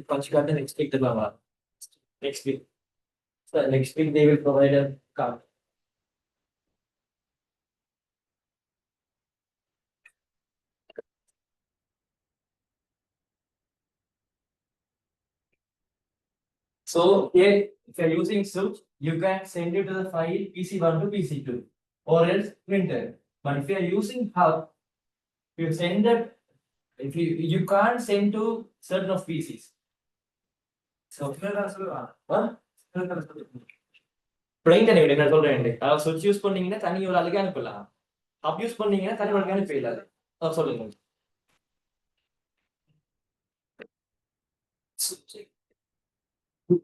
Punch card next week next week. So next week they will provide a card. So here, if you're using Switch, you can send it to the file PC1 to PC2 or else printer. But if you're using Hub, you send that if you can't send to certain of PCs. So plain தானே என்ன சொல்றேன் அதாவது சுவிட்ச் use பண்ணீங்கன்னா தனி ஒரு ஆளுக்கு அனுப்பலாம் ஹப் யூஸ் பண்ணீங்கன்னா தனி ஒரு அனுப்பிடலாம் சொல்லுங்க So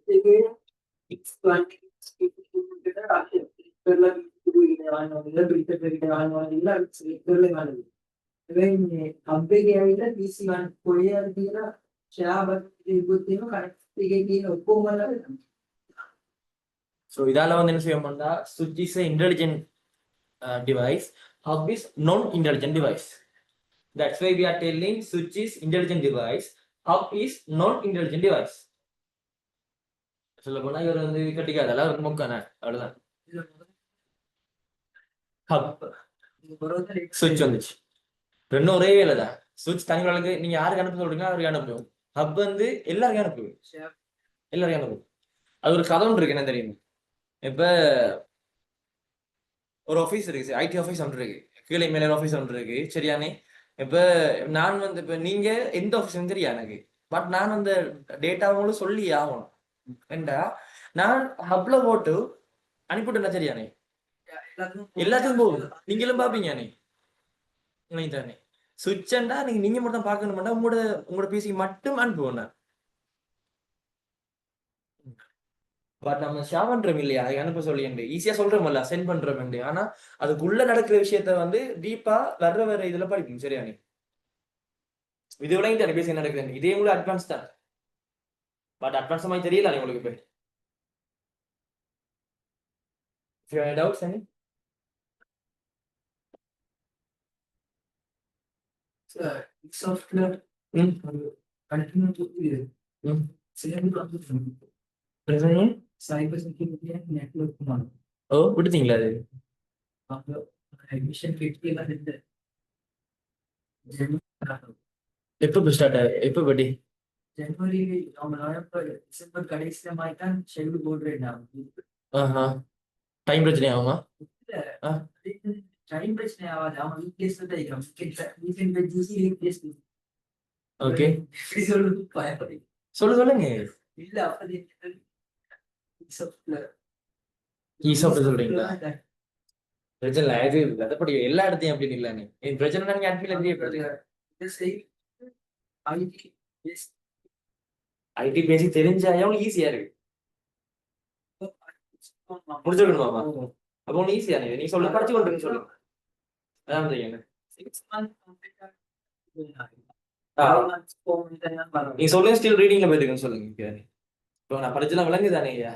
இதால வந்து என்ன செய்வோம்னா சுவிட்ச் is intelligent device, hub is non-intelligent device. That's why we are telling switch is intelligent device, hub is non-intelligent device. சொல்ல போனா இவர் வந்து கட்டிக்காதெல்லாம் ஒரு முக்கான அவ்வளவுதான் ஹப் சுவிட்ச் வந்துச்சு ரெண்டும் ஒரே வேலை தான் சுவிட்ச் தனி வாழ்க்கை நீங்க யாருக்கு அனுப்ப சொல்றீங்க அவருக்கு அனுப்புவோம் ஹப் வந்து எல்லாருக்கும் அனுப்புவோம் எல்லாருக்கும் அனுப்புவோம் அது ஒரு கதை ஒன்று இருக்கு என்ன தெரியும் இப்ப ஒரு ஆஃபீஸ் இருக்கு ஐடி ஆஃபீஸ் ஒன்று இருக்கு கீழே மேலே ஆஃபீஸ் ஒன்று இருக்கு சரியானே இப்ப நான் வந்து இப்ப நீங்க எந்த ஆஃபீஸ் தெரியா எனக்கு பட் நான் அந்த டேட்டாவோட சொல்லி ஆகணும் ஏண்டா நான் ஹப்ல போட்டு அனுப்பிவிட்டேன் சரியானே எல்லாத்துக்கும் போகும் நீங்களும் பாப்பீங்க தானே சுவிட்சண்டா நீங்க மட்டும் தான் பார்க்கணும்டா உங்களோட பிசி மட்டும் அனுப்புவோம் நான் பட் நம்ம ஷேர் பண்றோம் இல்லையா அதை அனுப்ப சொல்லி ஈஸியா சொல்றோம்ல சென்ட் பண்றோம் ஆனா அதுக்குள்ள நடக்கிற விஷயத்த வந்து டீப்பா வர்ற இதுல படிப்போம் சரியானே இது விட பேசி நடக்குது இதே உங்களுக்கு அட்வான்ஸ் தான் பட் அட்வான்ஸ் மாதிரி தெரியல உங்களுக்கு இப்ப if you have doubts any software continue to cyber security and network command ஓ விடுதீங்களா அது அட்மிஷன் கிட்ல இருந்து எப்ப ஸ்டார்ட் எப்ப படி ஜனவரி டிசம்பர் கடைசில மாதிரி தான் ஷெட்யூல் போடுறேன் டைம் பிரச்சனை ஆகுமா டைம் பிரச்சனை ஆகாது அவன் வீக்டேஸ் தான் ஓகே சொல்லுங்க இல்ல அப்படி சொல்றீங்களா பிரச்சனை இது அதப்படி எல்லா இடத்தையும் அப்படின்னு இல்ல நீ பிரச்சனை நீங்க அனுப்பி ஐடி பேசி தெரிஞ்சா எவ்வளவு ஈஸியா இருக்கு முடிச்சிருக்கணுமாமா அப்போ ஒண்ணு ஈஸியா நீ சொல்ல படிச்சு கொண்டு சொல்லுங்க அதான் செய்யணும் நீ சொல்லுங்க ஸ்டில் ரீடிங்ல போயிருக்குன்னு சொல்லுங்க இப்போ நான் படிச்செல்லாம் விளங்குதானே ஐயா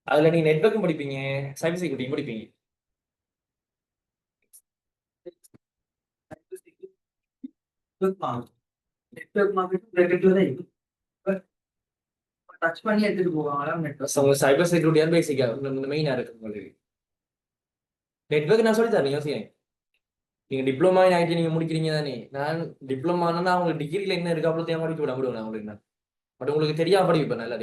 அதுல நீங்க நெட்வொர்க்கும் படிப்பீங்க சைபர் செக்யூரிட்டியும் படிப்பீங்க டச் பண்ணி எடுத்துட்டு போவாங்க சைபர் செக்யூரிட்டியா பேசிக்கா மெயினா இருக்கு உங்களுக்கு நெட்வொர்க் நான் சொல்லி தரேன் யோசிக்கிறேன் நீங்க டிப்ளமா இன் ஐடி நீங்க முடிக்கிறீங்க தானே. நான் டிப்ளமானா உங்களுக்கு டிகிரில என்ன இருக்கு அவ்வளோ தேவை படிக்க விட முடியும் நான் உங்களுக்கு. பட் உங்களுக்கு தெரியாம படிப்பேன் நல்ல.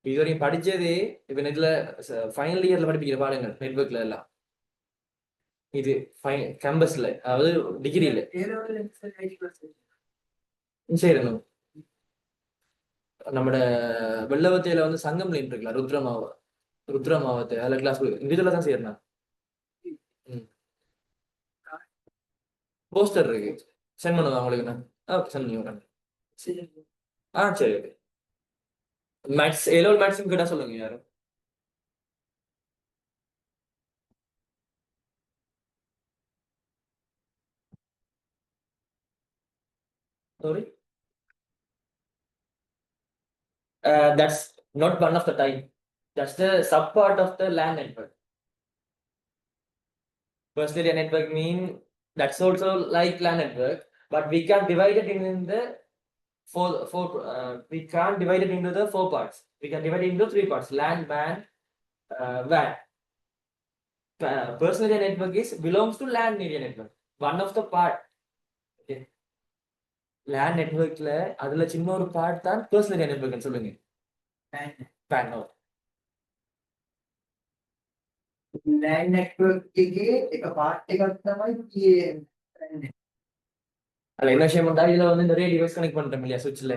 இது வரைக்கும் படிச்சது இப்ப நெட்ல ஃபைனல் இயர்ல படிப்பிக்கிற பாருங்க நெட்வொர்க்ல எல்லாம். இது கேம்பஸ்ல அதாவது டிகிரியில சரி. நம்மட வெள்ளவத்தையில வந்து சங்கம் லைன் இருக்குல்ல ருத்ரமாவத்தை அதுல கிளாஸ் இதுல தான் சேரணும். போஸ்டர் இருக்கு சென்ட் பண்ணுவேன் உங்களுக்கு நான். சென்ட் பண்ணி விடுறேன். சரி ஓகே. மேக்ஸ் ஏலோ மேக்ஸிம் கேட்டா சொல்லுங்க யாரும். Sorry. That's not one of the type. That's the sub part of the LAN network. Personal area network mean that's also like LAN network, but we can divide it in the we can't divide it into the four parts. We can divide it into three parts: LAN, WAN, WAN. Personal area network is belongs to LAN area network. One of the part. Okay. LAN networkல அதுல சின்ன ஒரு part தான் personal area network சொல்லுங்க. WAN. LAN network එකේ එක part එකක් තමයි PAN. அதுல என்ன விஷயம் பண்ணா இதுல வந்து நிறைய டிவைஸ் கனெக்ட் பண்றோம் இல்லையா சுவிட்ச்ல.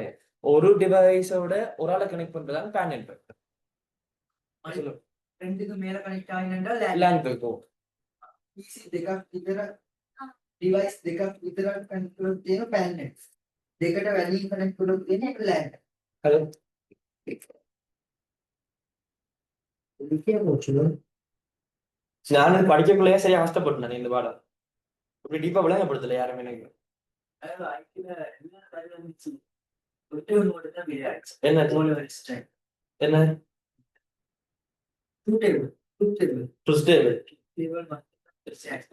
ஒரு டிவைஸோட ஒரு ஆளை கனெக்ட் பண்றதான் பேன் நெட்வொர்க். ரெண்டுக்கு மேல கனெக்ட் ஆகினா LAN லேன் போகும். PC දෙකක් විතර device දෙකක් විතර කනෙක්ට් කරලා තියෙන PAN net. දෙකට වැඩි කනෙක්ට් කරලා තියෙන එක LAN. ஹலோ. நான் படிக்கக்குள்ளேயே சரியா கஷ்டப்பட்டேன் இந்த பாடம். இப்படி டீப்பா விளங்கப்படுத்தல யாருமே எனக்கு. அதாவது ஐடில என்ன காரணம் இருந்துச்சு ஒரே ஒரு மோட் தான் வேற என்ன ரெசிஸ்டன்ட் என்ன ட்ரூத் டேபிள்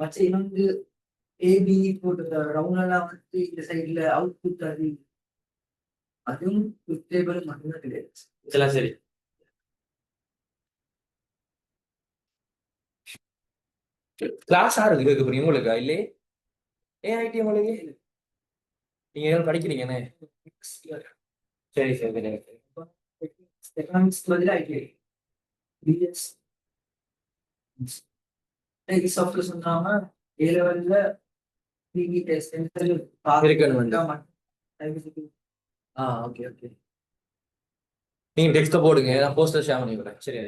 மற்ற இன்னொன்று ஏபி போட்டு ரவுண்ட் எல்லாம் வந்து இந்த சைடுல அவுட்புட் அது அதுவும் ட்ரூத் டேபிள் மட்டும்தான் கிடையாது. இதெல்லாம் சரி. கிளாஸ் ஆறுது கேட்க போறீங்க உங்களுக்கு இல்லையே. ஏன் ஐடி உங்களுக்கு நீங்க ஏதாவது படிக்கிறீங்கன்னு. சரி சரி சரி. எக்கனாமிக்ஸ் பதில் ஐடி பிஎஸ் சாஃப்ட்வேர் சொன்னாம ஏ லெவல்ல பிவி டெஸ்ட் இருக்கணும். Okay okay. நீங்க டெக்ஸ்ட் போடுங்க நான் போஸ்டர் ஷேர் பண்ணி விடுறேன். சரி.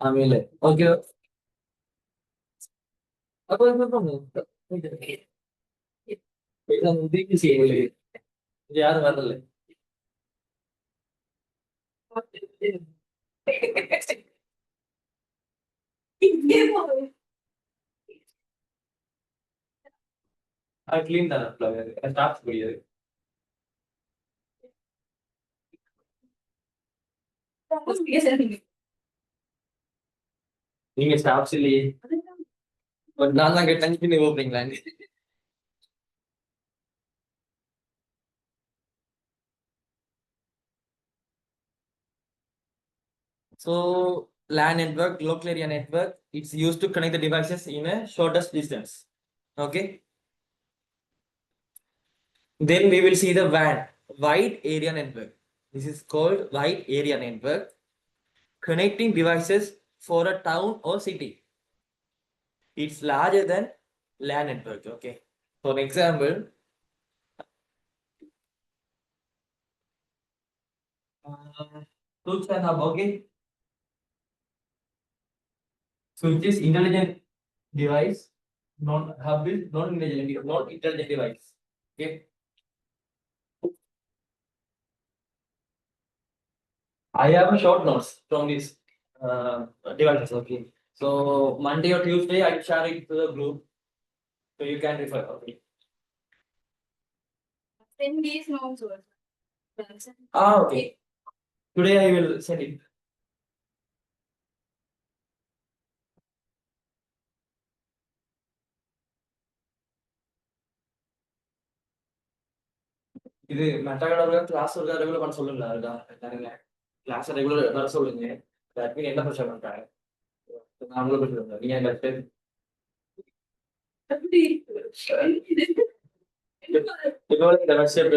ஆಮೇಲೆ ஓகே. அப்போ யாரும் வரல. கிளீன் தானே ஸ்டாஃப் முடியாது. நீங்க ஸ்டாஃப்ஸ் இல்லையே. நான் தான் கேட்டேன் நீங்க ஓப்பறீங்களா. So LAN network, local area network, it's used to connect the devices in a shortest distance. Okay. Then we will see the WAN, wide area network. This is called wide area network, connecting devices for a town or city. It's larger than LAN network. Okay. For example, switch and hub. Okay. Switch is intelligent device. Hub is non-intelligent device. Okay. I have a short notes from these devices. Okay. So Monday or Tuesday, I share it to the group, so you can refer. Okay. Send these notes also. Okay. Today I will send it. இது மெட்டாகடோட class ஒரு regular பண்ண சொல்லுங்களா இருக்கா. Class regular வர சொல்லுங்க. Admin என்ன பிரச்சனை பண்றாங்க? நாங்களும் பிரச்சனை பண்றோம். நீங்க எங்க பேர் அப்படி இதோட இந்த வருஷம்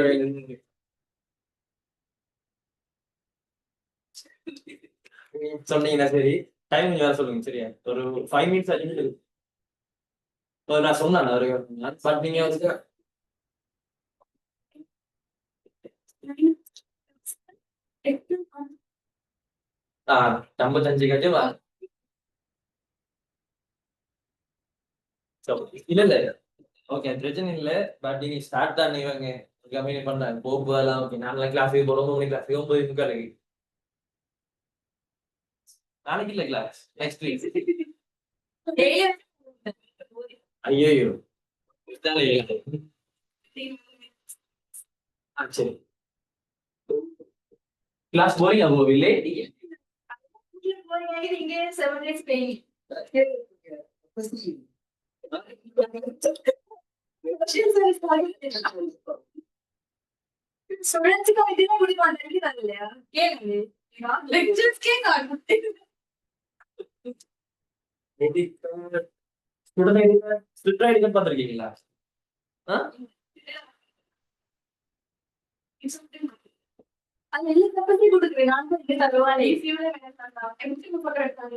சொன்னீங்கன்னா சரி. டைம் வேற சொல்லுங்க சரியா? ஒரு 5 மினிட்ஸ் ஆச்சு. நான் சொன்னேன் ஒரு பட் நீங்க வந்து ஆ 55 கட்டி இல்ல இல்ல ஓகே பிரச்சனை இல்ல. பட் நீங்க ஸ்டார்ட் தான் இவங்க கம்மி பண்றாங்க போகலாம். ஓகே நாளைக்கு கிளாஸுக்கு போறோம். 9 மணி கிளாஸ் 9:45 நாளைக்கு இல்ல கிளாஸ் நெக்ஸ்ட் வீக். ஐயோ சரி கிளாஸ் போறீங்க போவில்லை? இங்க 7 days paying. ஸ்டூடெண்ட்ஸ்க்கு இதெல்லாம் கொடுப்பாங்க நினைக்கிறாங்க இல்லையா? கேளுங்க. லெக்சர்ஸ்க்கே காணும். ஸ்பிளிட் ஐடி கார்டு பார்த்திருக்கீங்களா? அது எல்லா பத்தி கொடுக்குறேன். நான் தான் இங்க தருவானே. ஈஸியோட வேண்டாம். எப்படி போட்டோ எடுத்தாங்க?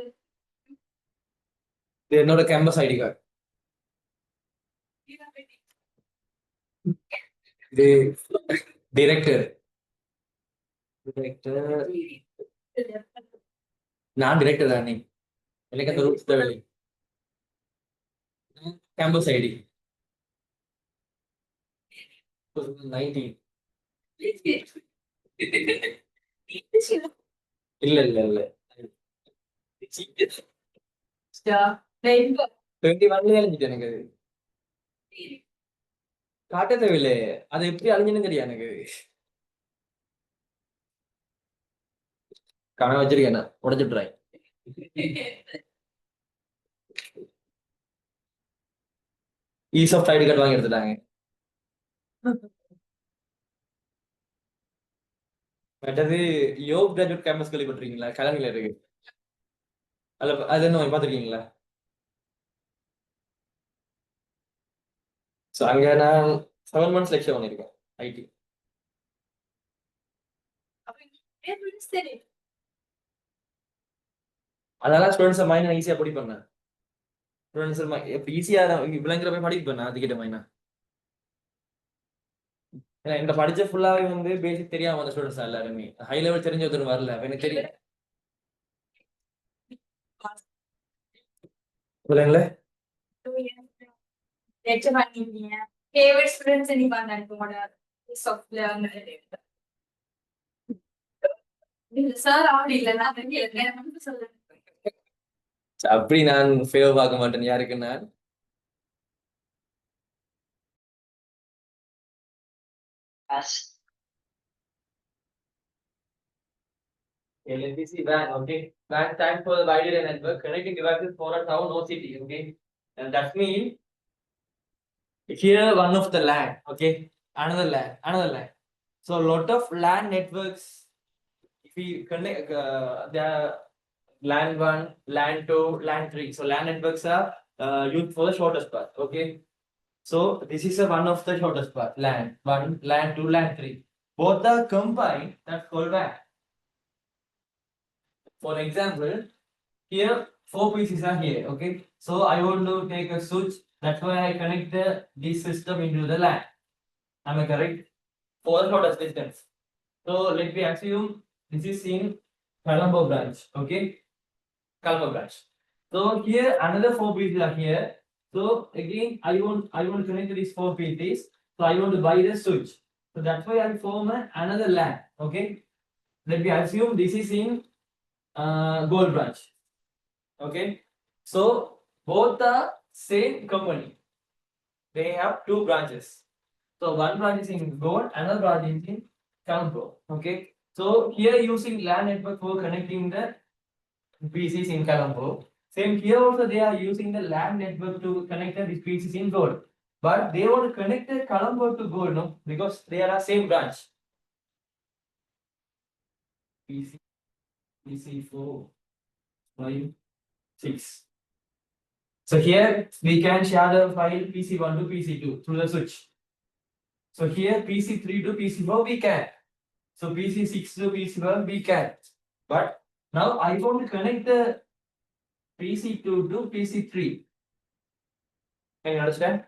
இது என்னோட கேம்பஸ் ஐடி கார்டு. இது டைரக்டர் நான் டைரக்டர் தானே. எனக்கு அந்த ரூல்ஸ் தேவை. கேம்பஸ் ஐடி 19 இல்ல இல்ல இல்ல 21 அழிஞ்சிட்டு எனக்கு அது காட்ட தேவையில்லை. அது எப்படி அழிஞ்சுன்னு தெரியும் எனக்கு. கணக்கு வச்சிருக்கேன் உடச்சுட்றேன். ஈஸ் ஆஃப் ஐடி கார்டு வாங்கி எடுத்துட்டாங்க. மற்றது யோ கிராஜுவேட் கேம்பஸ் கேள்விப்பட்டிருக்கீங்களா? கலனில இருக்கு. அது என்ன பார்த்துருக்கீங்களா? ஸோ அங்க நான் 7 months லெக்சர் பண்ணியிருக்கேன் ஐடி. சரி. அதனால ஸ்டூடெண்ட்ஸை மைண்ட் ஈஸியா படிப்பேன். ஸ்டூடெண்ட்ஸ் ஈஸியா விளங்குற போய் படிப்பேன் அதுக்கிட்ட மைனா. ஏன்னா இந்த படிச்ச ஃபுல்லாவே வந்து பேசிக் தெரியாம அந்த ஸ்டூடெண்ட்ஸ் எல்லாருமே ஹை லெவல் தெரிஞ்ச ஒருத்தர் வரல. அப்ப எனக்கு தெரியும் இல்லைங்களே. லெக்சர் பண்ணிருக்கீங்க. ஃபேவரட் ஸ்டூடண்ட்ஸ் நீ பாருங்க உங்களோட சாஃப்ட்ல அந்த இல்ல சார் ஆடி இல்ல நான் வந்து சொல்றேன். அப்படி நான் ஃபேவர் பார்க்க மாட்டேன் யாருக்கு நான். Okay, let me see WAN. Okay, WAN stands for the wide area network connecting devices for a town or city. Okay, and that means here one of the LAN. Okay, another LAN, another LAN. So a lot of LAN networks. If we connect the LAN 1, LAN 2, LAN 3. So LAN networks are used for the shortest path. Okay, so this is a one of the shortest path. LAN 1, LAN 2, LAN 3. Both are combined. That's called WAN. For example, here 4 pieces are here. Okay, so I want to take a switch. That's why I connect this system into the LAN. Am I correct? For the shortest distance. So let me assume this is in Colombo branch. Okay, Colombo branch. So here another 4 pieces are here. So again I want to connect these 4 pieces. So I want to buy the switch. So that's why I form another LAN. Okay, let me assume this is in Gold branch. Okay, so both the same company. They have 2 branches. So one branch is in Gold, another branch is in Colombo. Okay, so here using LAN network for connecting the PCs in Colombo. Same here also they are using the LAN network to connect these PCs in Gold. But they want to connect the Colombo to Gold, no, because they are the same branch. PC PC4, 5, 6. So here we can share the file PC1 to PC2 through the switch. So here PC3 to PC4 we can. So PC6 to PC1 we can. But now I want to connect the PC2 to PC3. Can you understand?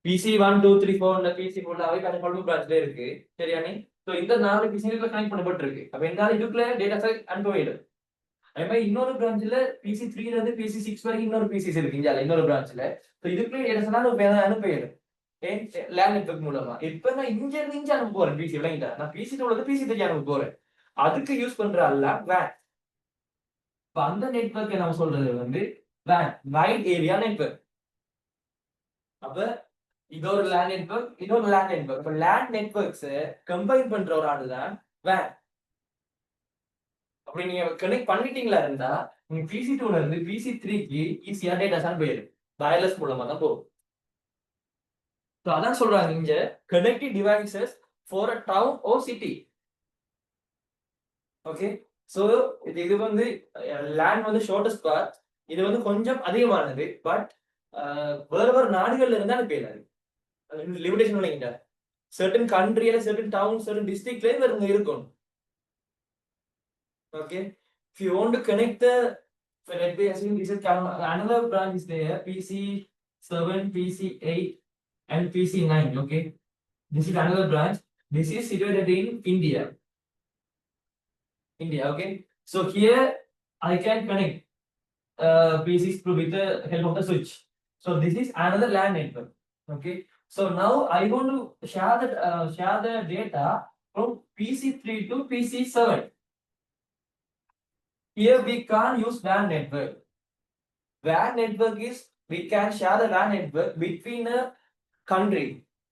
PC1, 2, 3, 4 இந்த PC4 அவை connect பிரான்ச்ல இருக்கு. சரியானே? So இந்த 4 PC ல connect பண்ணப்பட்டிருக்கு. அப்ப இந்த இதுக்குள்ள டேட்டாஸ் அனுப்ப வேண்டும். அதே மாதிரி இன்னொரு பிரான்ச்ல PC3 ல இருந்து PC6 வரைக்கும் இன்னொரு PCs இருக்கு இங்க இன்னொரு பிரான்ச்ல. So இதுக்குள்ள டேட்டாஸ் எல்லாம் அனுப்ப வேண்டும். லேன் நெட்வொர்க் மூலமா. இப்ப நான் இங்க இருந்து இங்க அனுப்ப போறேன் PC விளங்கிட்டா. நான் PC2 ல இருந்து PC3 அனுப்ப போறேன். அதுக்கு யூஸ் பண்ற எல்லாம் WAN. இப்ப அந்த நெட்வொர்க்கை நம்ம சொல்றது வந்து WAN, வைட் ஏரியா நெட்வொர்க். அப்ப இது ஒரு லேன் நெட்வொர்க், இன்னொரு லேன் நெட்வொர்க். இப்ப லேன் நெட்வொர்க்ஸ் கம்பைன் பண்ற ஒரு ஆளு தான் WAN. அப்படி நீங்க கனெக்ட் பண்ணிட்டீங்களா இருந்தா நீங்க PC2 ல இருந்து PC3க்கு ஈஸியா டேட்டாஸ் போயிடும். வயர்லெஸ் மூலமா தான் போகும். So அதான் சொல்றாங்க இங்க connecting devices for a town or city. Okay. So இது வந்து லேண்ட் வந்து ஷார்ட்டஸ்ட் பாத். இது வந்து கொஞ்சம் அதிகமானது. பட் வேற வேற நாடுகள்ல இருந்தா போயிடாது. லிமிடேஷன் இல்லைங்க. சர்டன் கண்ட்ரியில சர்டன் டவுன் சர்டன் டிஸ்ட்ரிக்ட்ல இவங்க இருக்கும். Okay. If you want to connect the let me assume this is another branch is there PC7, PC8 and PC9. Okay. This is another branch. This is situated in India. Okay. So here I can connect PCs with the help of the switch. So this is another LAN network. Okay. So now I want to share the data from PC3 to PC7. Here we can't use WAN network. WAN network is we can share the WAN network between a country,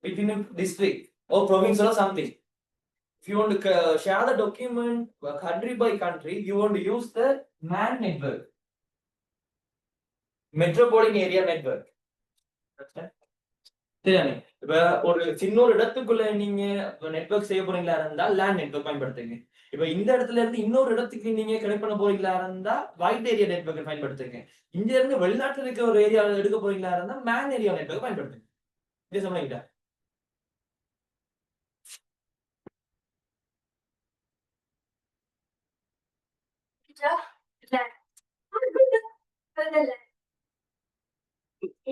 between a district or province or something. If you want to share the document country by country, you want to use the MAN network, metropolitan area network. சரியானே? இப்ப ஒரு சின்ன ஒரு இடத்துக்குள்ள நீங்க network செய்ய போறீங்களா இருந்தா லேண்ட் நெட்வொர்க் பயன்படுத்துங்க. இப்ப இந்த இடத்துல இருந்து இன்னொரு இடத்துக்கு நீங்க கனெக்ட் பண்ண போறீங்களா இருந்தா வைட் ஏரியா நெட்வொர்க் பயன்படுத்துங்க. இங்க இருந்து வெளிநாட்டுல இருக்க ஒரு ஏரியா எடுக்க போறீங்களா இருந்தா மேன் ஏரியா நெட்வொர்க் பயன்படுத்துங்க. இது சொன்னீங்க.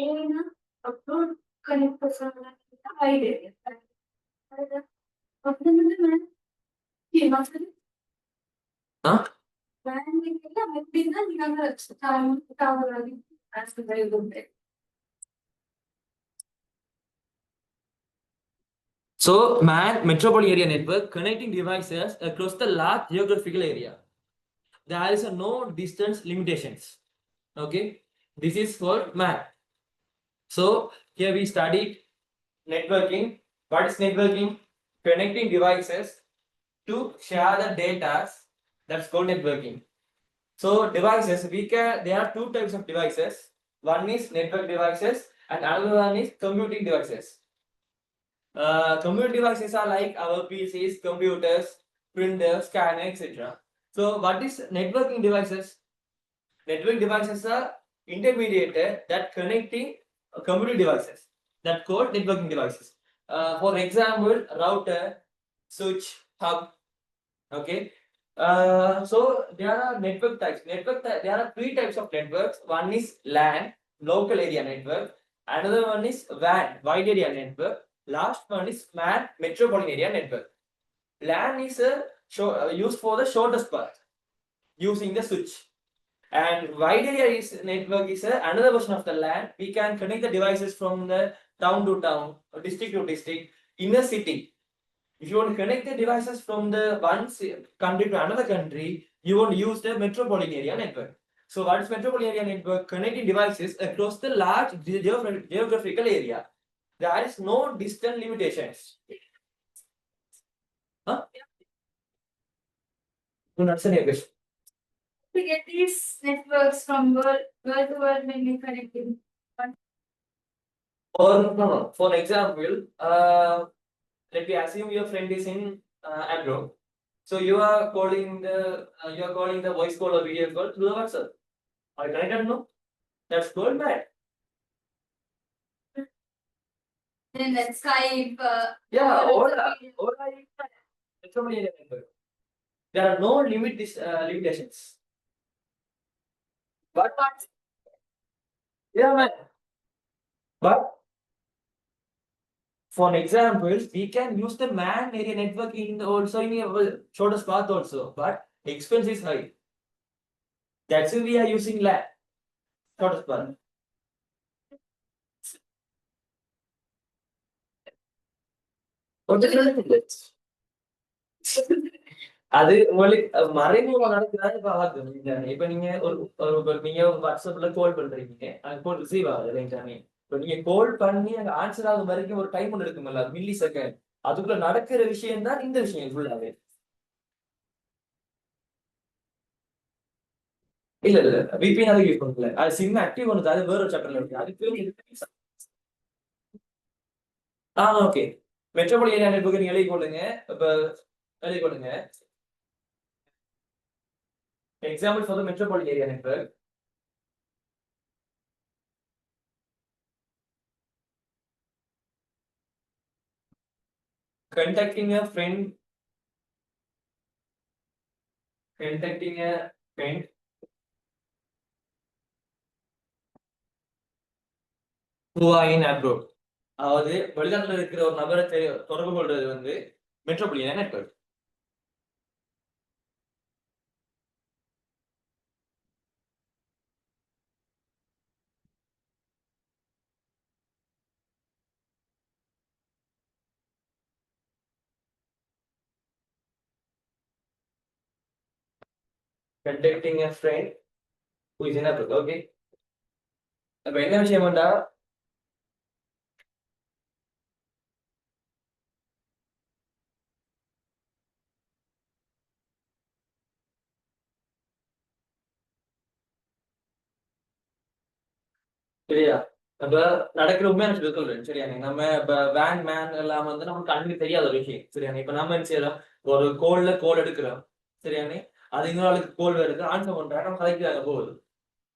ஏன்னா அப்புறம் கனெக்ட் பண்ண வைட் ஏரியா. அப்புறம் வந்து So MAN, metropolitan area network, connecting devices across the large geographical area. There is no distance limitations. Okay, this is for MAN. So here we studied networking. What is networking? Connecting devices to share the data. That's called networking. So devices, there are two types of devices. One is network devices and another one is computing devices. Computing devices are like our PCs, computers, printers, scanner, etc. So what is networking devices? Network devices are intermediated that connecting computing devices. That called networking devices. For example, router, switch, hub. Okay. So there are network types. There are three types of networks. One is LAN, local area network. Another one is WAN, wide area network. Last one is MAN, metropolitan area network. LAN is used for the shortest path using the switch. And wide area network is another version of the LAN. We can connect the devices from the town to town, or district to district, in a city. If you want to connect the devices from the one country to another country, you want to use the metropolitan area network. So what is metropolitan area network? Connecting devices across the large geographical area. There is no distance limitations. Huh? You understand your question? to get these networks from world to world when we connecting. Or no. For example, let me assume your friend is in abroad. So you are calling the voice call or video call through the WhatsApp. Are you connected? No. That's good, bad. Then that Skype. Yeah, or all are metro area network. There are no limitations. But yeah, man. But for example, we can use the man area network in also in a shortest path also, but expense is high. That's why we are using LAN shortest path. அது உங்களுக்கு மறைமுகமா நடக்குதான்னு பார்க்கணும். இப்ப நீங்க நீங்க வாட்ஸ்அப்ல கால் பண்றீங்க, அந்த கால் ரிசீவ் ஆகுது ரைட்டானே. இப்ப நீங்க கால் பண்ணி அங்க ஆன்சர் ஆகுற வரைக்கும் ஒரு டைம் ஒன்று இருக்குமல்ல, மில்லி செகண்ட். அதுக்குள்ள நடக்கிற விஷயம் தான் இந்த விஷயம் ஃபுல்லாவே. இல்ல இல்ல VPN அதை யூஸ் பண்ணல. அது சிம் ஆக்டிவ் பண்ணுது, அது வேற ஒரு சாப்டர்ல இருக்கு. அதுக்கு ஓகே. மெட்ரோபாலியன் நெட்வொர்க் நீங்க எழுதி கொள்ளுங்க. இப்ப எழுதி கொள்ளுங்க. Example for the metropolitan area network. Contacting a friend who are in abroad. அதாவது வெளிநாட்டுல இருக்கிற ஒரு நபரை தொடர்பு கொள்றது வந்து metropolitan network. Contacting a friend who is in abroad. Okay. அப்ப என்ன விஷயம்டா, சரியா? அப்ப நடக்கிற உண்மையான விஷயத்த சொல்றேன், சரியானே? நம்ம இப்ப வேன் மேன் எல்லாம் வந்து நமக்கு கண்ணுக்கு தெரியாத ஒரு விஷயம், சரியானே? இப்ப நம்ம என்ன செய்யறோம், ஒரு கோல் எடுக்கிறோம், சரியானே? அது இன்னொரு ஆளுக்கு கோல் வருது, ஆன்சர் பண்றாங்க, நம்ம கதைக்கிறாங்க போகுது.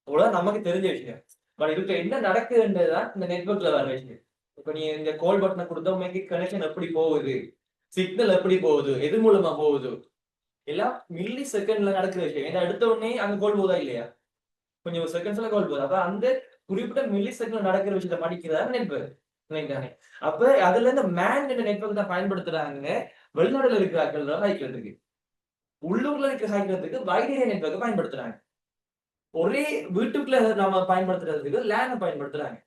அவ்வளவுதான் நமக்கு தெரிஞ்ச விஷயம். பட் இதுக்கு என்ன நடக்குதுன்றதுதான் இந்த நெட்வொர்க்ல வர விஷயம். இப்ப நீ இந்த கோல் பட்டனை கொடுத்தா உங்களுக்கு கனெக்ஷன் எப்படி போகுது, சிக்னல் எப்படி போகுது, எது மூலமா போகுது, எல்லாம் மில்லி செகண்ட்ல நடக்கிற விஷயம். ஏன்னா எடுத்த உடனே அங்க கோல் போதா இல்லையா? கொஞ்சம் செகண்ட்ஸ்ல கால் போகுது. அப்ப அந்த குறிப்பிட்ட மில்லி செகண்ட் நடக்கிற விஷயத்த படிக்கிறதா நெட்வொர்க் தானே. அப்ப அதுல இருந்து மேன் என்ற நெட்வொர்க் தான் பயன்படுத்துறாங்க வெளிநாடுல இருக்கிற ஆட்கள் ஹைக்கிறதுக்கு. உள்ளூர்ல இருக்கிற ஹைக்கிறதுக்கு வைட் ஏரியா நெட்வொர்க் பயன்படுத்துறாங்க. ஒரே வீட்டுக்குள்ள நாம பயன்படுத்துறதுக்கு லேண்ட பயன்படுத்துறாங்க.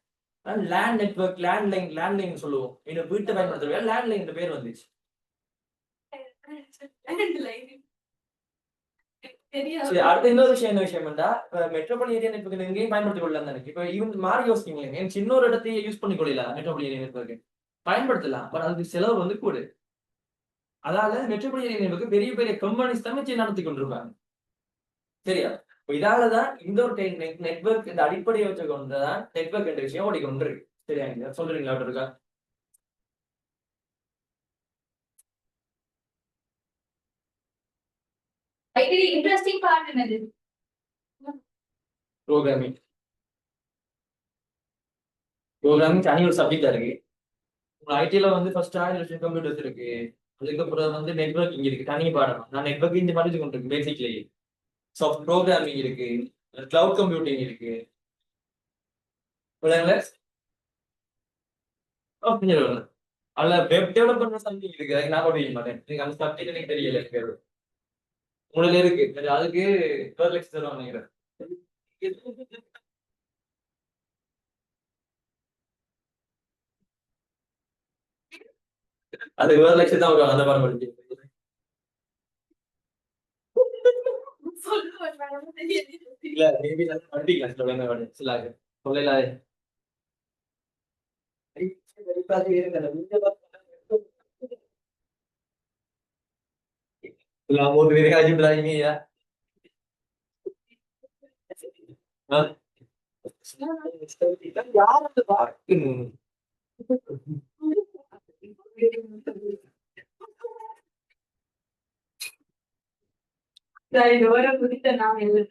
லேண்ட் நெட்வொர்க், லேண்ட்லைன் சொல்லுவோம். இன்னும் வீட்டை பயன்படுத்துறதுக்கு லேண்ட்லைன் பேர் வந்துச்சு. சரி, அடுத்த இன்னொரு விஷயம் என்ன விஷயம்டா, இப்ப மெட்ரோபாலியன் ஏரியா நெட்வொர்க் எங்கேயும் பயன்படுத்திக் கொள்ளலாம் தானே. இப்ப ஈவன் மாறி யோசிக்கீங்க, சின்ன ஒரு இடத்தையே யூஸ் பண்ணி கொள்ளலாம். மெட்ரோபாலியன் ஏரியா நெட்வொர்க் பயன்படுத்தலாம், பட் அதுக்கு செலவு வந்து கூட. அதால மெட்ரோபாலியன் ஏரியா நெட்வொர்க் பெரிய பெரிய கம்பெனிஸ் தான் வச்சு நடத்தி கொண்டிருப்பாங்க, சரியா? இதாலதான் இந்த ஒரு நெட்வொர்க் இந்த அடிப்படையை வச்சு கொண்டுதான் நெட்வொர்க் என்ற விஷயம் ஓடிக்கொண்டிருக்கு, சரியா? நீங்க சொல்றீங்களா இருக்கா? இன்ட்ரெஸ்டிங் பார்ட் என்னது? ப்ரோக்ராமிங் தனி ஒரு சப்ஜெக்டா இருக்கு. ஐடில வந்து ஃபர்ஸ்ட் எலக்ட்ரிக் கம்ப்யூட்டர்ஸ் இருக்கு, அதுக்கப்புறம் வந்து நெட்வொர்க்கிங் இருக்கு, தனி பாடம். நான் நெட்வொர்க்கிங் இந்த படிச்சு கொண்டிருக்கேன் பேசிக்லி. சாஃப்ட் ப்ரோக்ராமிங் இருக்கு, கிளவுட் கம்ப்யூட்டிங் இருக்கு. அதுல வெப் டெவலப்மெண்ட் சம்திங் இருக்கு, அதுக்கு நான் படிக்க மாட்டேன். எனக்கு அந்த சப்ஜெக்ட் எனக்கு தெரியல. எனக்கு உங்களுக்கு இருக்கு, அதுக்கு 12 லட்சம் தருவாங்க நினைக்கிறேன். அதுக்கு 12 லட்சம் தான் வருவாங்க அந்த பாடம் படிச்சு. இல்ல மேபி நான் படிக்கலாம் சொல்லல. ஒரு பேருக்கு அழைச்சிட்டு ya. யார் அந்த பார்க்கணும்? சரி, இதோட முடித்த நான் எழுது